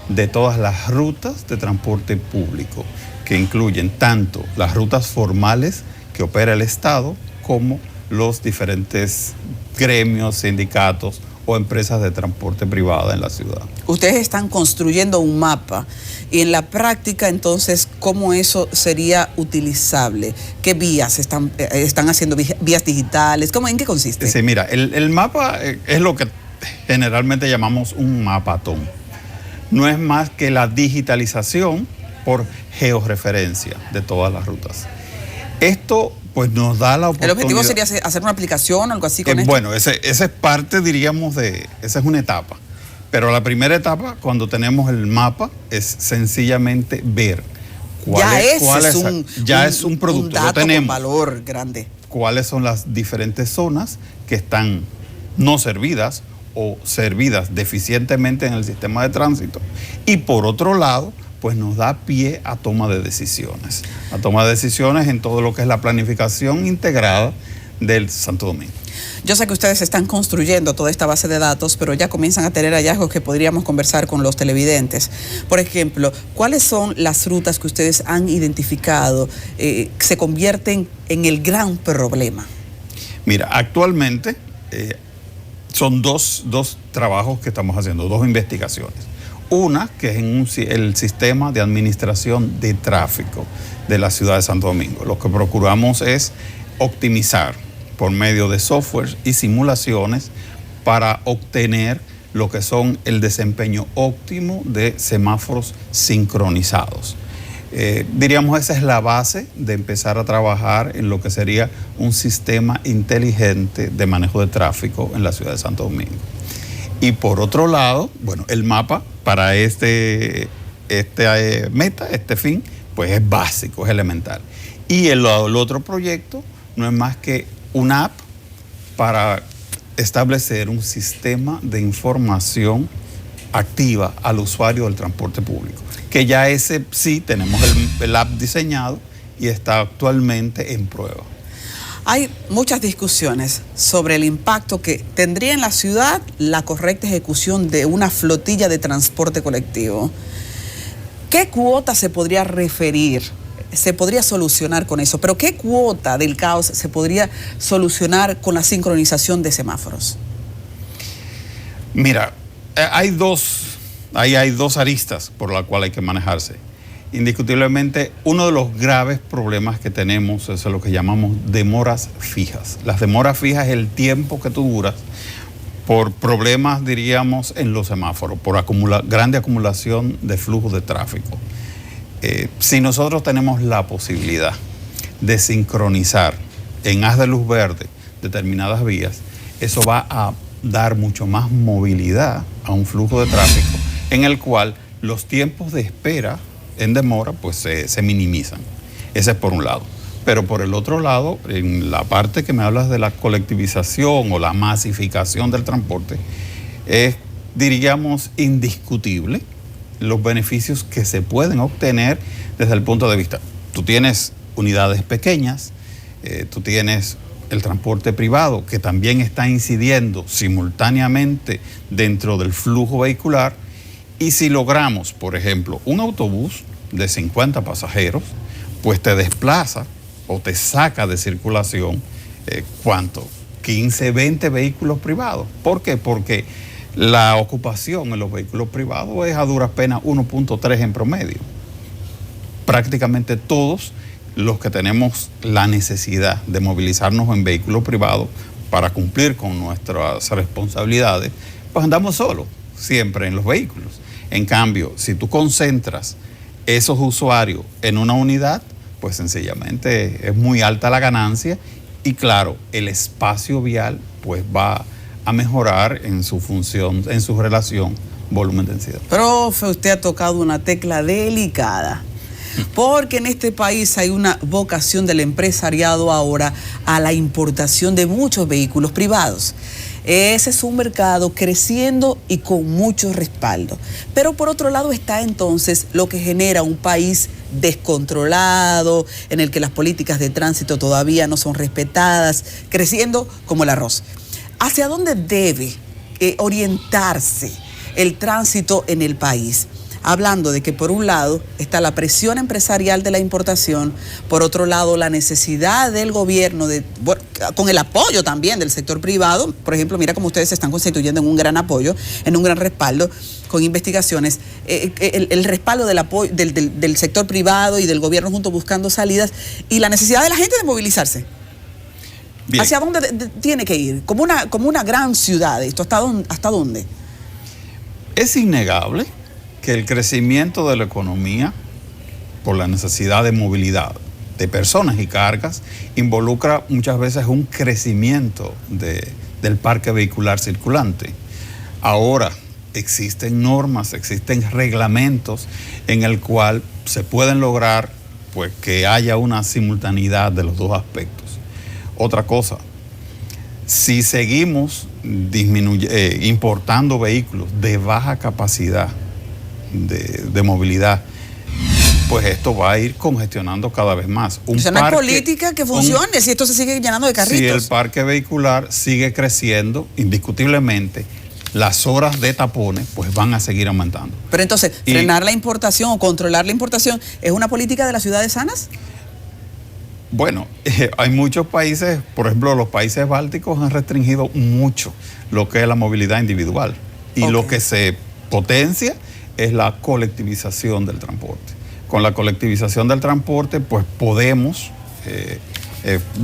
de todas las rutas de transporte público, que incluyen tanto las rutas formales que opera el Estado como los diferentes gremios, sindicatos o empresas de transporte privada en la ciudad. Ustedes están construyendo un mapa y en la práctica entonces, ¿cómo eso sería utilizable? ¿Qué vías están haciendo? ¿Vías digitales? ¿En qué consiste? Sí, mira, el mapa es lo que generalmente llamamos un mapatón. No es más que la digitalización por georreferencia de todas las rutas. Esto pues nos da la oportunidad. ¿El objetivo sería hacer una aplicación o algo así con esto? Bueno, esa es parte, diríamos, esa es una etapa. Pero la primera etapa, cuando tenemos el mapa, es sencillamente ver es un producto, un dato lo tenemos. Con valor grande. ¿Cuáles son las diferentes zonas que están no servidas o servidas deficientemente en el sistema de tránsito? Y por otro lado, pues nos da pie a toma de decisiones. A toma de decisiones en todo lo que es la planificación integrada del Santo Domingo. Yo sé que ustedes están construyendo toda esta base de datos, pero ya comienzan a tener hallazgos que podríamos conversar con los televidentes. Por ejemplo, ¿cuáles son las rutas que ustedes han identificado que se convierten en el gran problema? Mira, actualmente son dos trabajos que estamos haciendo, dos investigaciones. Una que es en el sistema de administración de tráfico de la ciudad de Santo Domingo. Lo que procuramos es optimizar por medio de software y simulaciones para obtener lo que son el desempeño óptimo de semáforos sincronizados. Diríamos, esa es la base de empezar a trabajar en lo que sería un sistema inteligente de manejo de tráfico en la ciudad de Santo Domingo. Y por otro lado, bueno, el mapa para este fin, pues es básico, es elemental. Y el otro proyecto no es más que una app para establecer un sistema de información activa al usuario del transporte público, que ya ese sí tenemos el app diseñado y está actualmente en prueba. Hay muchas discusiones sobre el impacto que tendría en la ciudad la correcta ejecución de una flotilla de transporte colectivo. ¿Qué cuota se podría referir? Se podría solucionar con eso, pero ¿qué cuota del caos se podría solucionar con la sincronización de semáforos? Mira, hay dos aristas por las cuales hay que manejarse. Indiscutiblemente, uno de los graves problemas que tenemos es lo que llamamos demoras fijas. Las demoras fijas es el tiempo que tú duras por problemas, diríamos, en los semáforos, por grande acumulación de flujo de tráfico. Si nosotros tenemos la posibilidad de sincronizar en haz de luz verde determinadas vías, eso va a dar mucho más movilidad a un flujo de tráfico en el cual los tiempos de espera en demora pues se minimizan. Ese es por un lado. Pero por el otro lado, en la parte que me hablas de la colectivización o la masificación del transporte, es, diríamos, indiscutible los beneficios que se pueden obtener desde el punto de vista. Tú tienes unidades pequeñas, tú tienes el transporte privado que también está incidiendo simultáneamente dentro del flujo vehicular, y si logramos, por ejemplo, un autobús de 50 pasajeros, pues te desplaza o te saca de circulación, ¿cuánto? 15, 20 vehículos privados. ¿Por qué? Porque la ocupación en los vehículos privados es a duras penas 1.3 en promedio. Prácticamente todos los que tenemos la necesidad de movilizarnos en vehículos privados para cumplir con nuestras responsabilidades, pues andamos solos, siempre en los vehículos. En cambio, si tú concentras esos usuarios en una unidad, pues sencillamente es muy alta la ganancia y claro, el espacio vial pues va a mejorar en su función, en su relación volumen-densidad. Profe, usted ha tocado una tecla delicada, porque en este país hay una vocación del empresariado ahora a la importación de muchos vehículos privados. Ese es un mercado creciendo y con mucho respaldo. Pero por otro lado está entonces lo que genera un país descontrolado, en el que las políticas de tránsito todavía no son respetadas, creciendo como el arroz. ¿Hacia dónde debe orientarse el tránsito en el país? Hablando de que por un lado está la presión empresarial de la importación, por otro lado la necesidad del gobierno, con el apoyo también del sector privado. Por ejemplo, mira cómo ustedes se están constituyendo en un gran apoyo, en un gran respaldo con investigaciones, el respaldo del sector privado y del gobierno juntos buscando salidas, y la necesidad de la gente de movilizarse. Bien. ¿Hacia dónde tiene que ir? Como una gran ciudad, ¿esto hasta dónde? Es innegable que el crecimiento de la economía por la necesidad de movilidad de personas y cargas involucra muchas veces un crecimiento del parque vehicular circulante. Ahora, existen normas, existen reglamentos en el cual se pueden lograr pues que haya una simultaneidad de los dos aspectos. Otra cosa, si seguimos importando vehículos de baja capacidad de movilidad, pues esto va a ir congestionando cada vez más. O sea, no hay política que funcione si esto se sigue llenando de carritos. Si el parque vehicular sigue creciendo, indiscutiblemente, las horas de tapones pues van a seguir aumentando. Pero entonces, frenar la importación o controlar la importación, ¿es una política de las ciudades sanas? Bueno, hay muchos países, por ejemplo, los países bálticos han restringido mucho lo que es la movilidad individual. Y lo que se potencia es la colectivización del transporte. Con la colectivización del transporte, pues podemos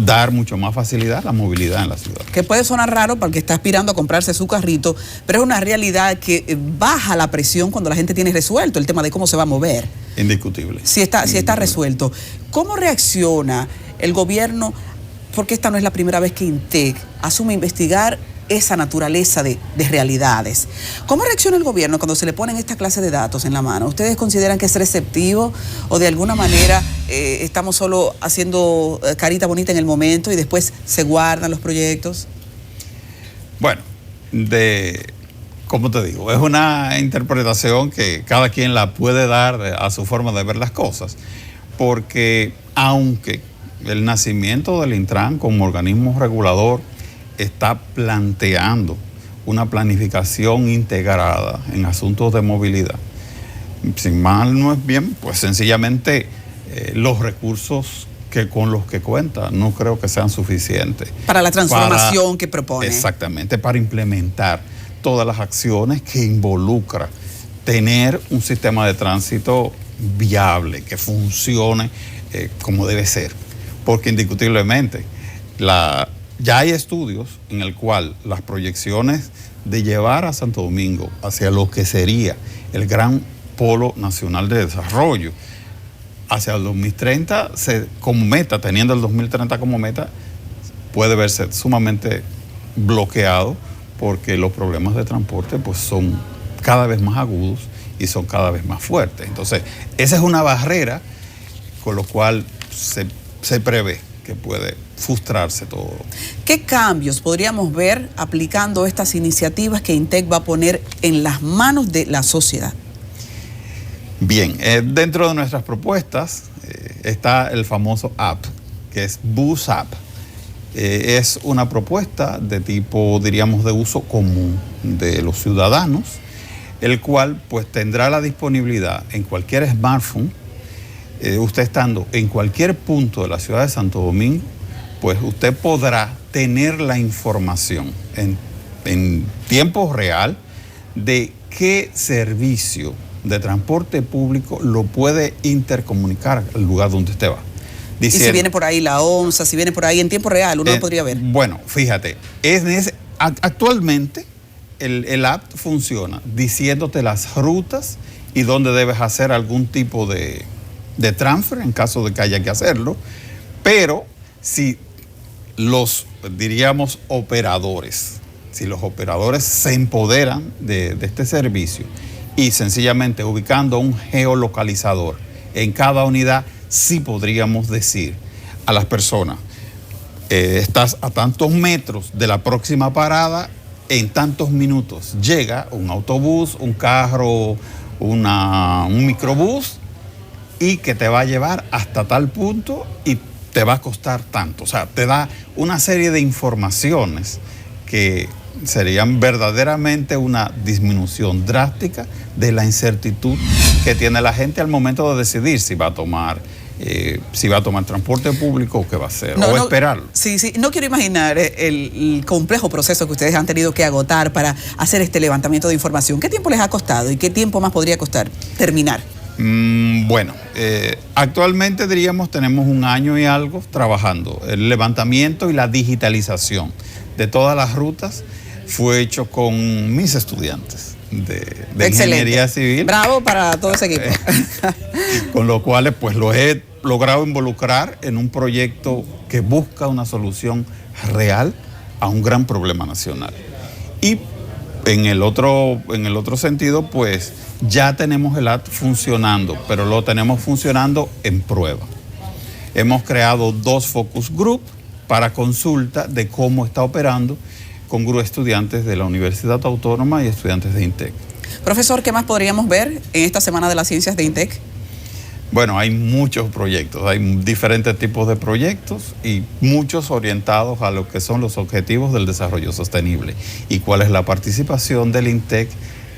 dar mucho más facilidad a la movilidad en la ciudad. Que puede sonar raro para el que está aspirando a comprarse su carrito, pero es una realidad que baja la presión cuando la gente tiene resuelto el tema de cómo se va a mover. Indiscutible. Si está resuelto. ¿Cómo reacciona el gobierno? Porque esta no es la primera vez que INTEC asume investigar esa naturaleza de realidades. ¿Cómo reacciona el gobierno cuando se le ponen esta clase de datos en la mano? ¿Ustedes consideran que es receptivo o de alguna manera estamos solo haciendo carita bonita en el momento y después se guardan los proyectos? Bueno, como te digo, es una interpretación que cada quien la puede dar a su forma de ver las cosas, porque aunque el nacimiento del Intran como organismo regulador está planteando una planificación integrada en asuntos de movilidad, sin mal no es bien, pues sencillamente los recursos con los que cuenta no creo que sean suficientes. Para la transformación que propone. Exactamente, para implementar todas las acciones que involucra tener un sistema de tránsito viable, que funcione como debe ser. Porque indiscutiblemente ya hay estudios en el cual las proyecciones de llevar a Santo Domingo hacia lo que sería el gran polo nacional de desarrollo, hacia el 2030, como meta, teniendo el 2030 como meta, puede verse sumamente bloqueado porque los problemas de transporte pues son cada vez más agudos y son cada vez más fuertes. Entonces, esa es una barrera con lo cual se prevé que puede frustrarse todo. ¿Qué cambios podríamos ver aplicando estas iniciativas que INTEC va a poner en las manos de la sociedad? Bien, dentro de nuestras propuestas está el famoso app, que es Bus App. Es una propuesta de tipo, diríamos, de uso común de los ciudadanos, el cual pues tendrá la disponibilidad en cualquier smartphone. Usted estando en cualquier punto de la ciudad de Santo Domingo, pues usted podrá tener la información en tiempo real de qué servicio de transporte público lo puede intercomunicar al lugar donde usted va. Diciendo, y si viene por ahí la ONSA, si viene por ahí en tiempo real, uno lo podría ver. Bueno, fíjate, actualmente el app funciona diciéndote las rutas y dónde debes hacer algún tipo de transfer en caso de que haya que hacerlo, pero si los, diríamos, operadores se empoderan de este servicio y sencillamente ubicando un geolocalizador en cada unidad, sí podríamos decir a las personas, estás a tantos metros de la próxima parada, en tantos minutos llega un autobús, un carro, un microbús, y que te va a llevar hasta tal punto y te va a costar tanto. O sea, te da una serie de informaciones que serían verdaderamente una disminución drástica de la incertidumbre que tiene la gente al momento de decidir si va a tomar transporte público o qué va a hacer, o esperarlo. Sí, no quiero imaginar el complejo proceso que ustedes han tenido que agotar para hacer este levantamiento de información. ¿Qué tiempo les ha costado y qué tiempo más podría costar terminar? Bueno, actualmente diríamos tenemos 1 año y algo trabajando. El levantamiento y la digitalización de todas las rutas fue hecho con mis estudiantes de ingeniería civil. Bravo para todo ese equipo. Con lo cual pues los he logrado involucrar en un proyecto que busca una solución real a un gran problema nacional. Y En el otro sentido, pues ya tenemos el app funcionando, pero lo tenemos funcionando en prueba. Hemos creado 2 focus group para consulta de cómo está operando con grupos de estudiantes de la Universidad Autónoma y estudiantes de INTEC. Profesor, ¿qué más podríamos ver en esta Semana de las Ciencias de INTEC? Bueno, hay muchos proyectos, hay diferentes tipos de proyectos y muchos orientados a lo que son los objetivos del desarrollo sostenible y cuál es la participación del INTEC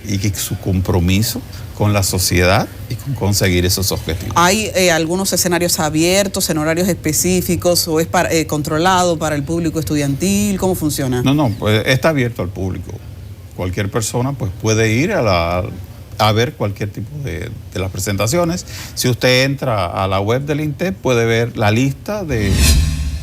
y su compromiso con la sociedad y con conseguir esos objetivos. ¿Hay algunos escenarios abiertos en horarios específicos o es controlado para el público estudiantil? ¿Cómo funciona? No, pues está abierto al público. Cualquier persona pues puede ir a ver cualquier tipo de las presentaciones. Si usted entra a la web del INTEC puede ver la lista de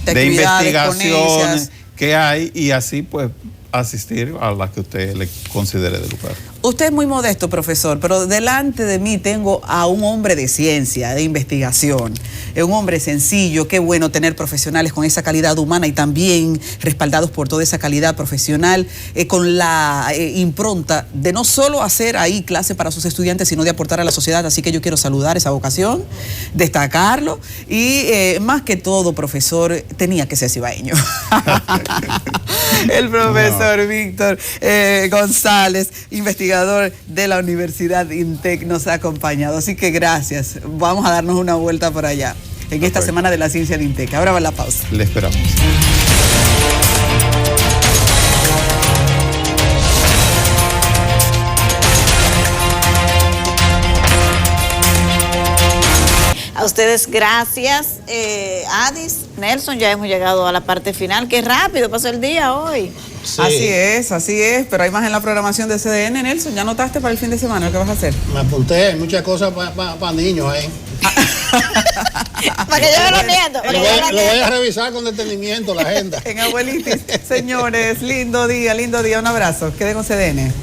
investigaciones ponencias que hay y así pues asistir a las que usted le considere de lugar. Usted es muy modesto, profesor, pero delante de mí tengo a un hombre de ciencia, de investigación, un hombre sencillo. Qué bueno tener profesionales con esa calidad humana y también respaldados por toda esa calidad profesional, con la impronta de no solo hacer ahí clase para sus estudiantes, sino de aportar a la sociedad. Así que yo quiero saludar esa vocación, destacarlo y más que todo, profesor, tenía que ser cibaeño. El profesor Víctor González, investigador de la Universidad INTEC, nos ha acompañado. Así que gracias. Vamos a darnos una vuelta por allá en esta Semana de la Ciencia de INTEC. Ahora va la pausa. Le esperamos. A ustedes gracias, Adis, Nelson, ya hemos llegado a la parte final. Qué rápido pasó el día hoy. Sí. Así es, pero hay más en la programación de CDN, Nelson. ¿Ya notaste para el fin de semana qué vas a hacer? Me apunté, hay muchas cosas para niños ahí. Para que yo los nietos. Lo voy a revisar con detenimiento la agenda. En Abuelitis. Señores, lindo día, un abrazo. Queden con CDN.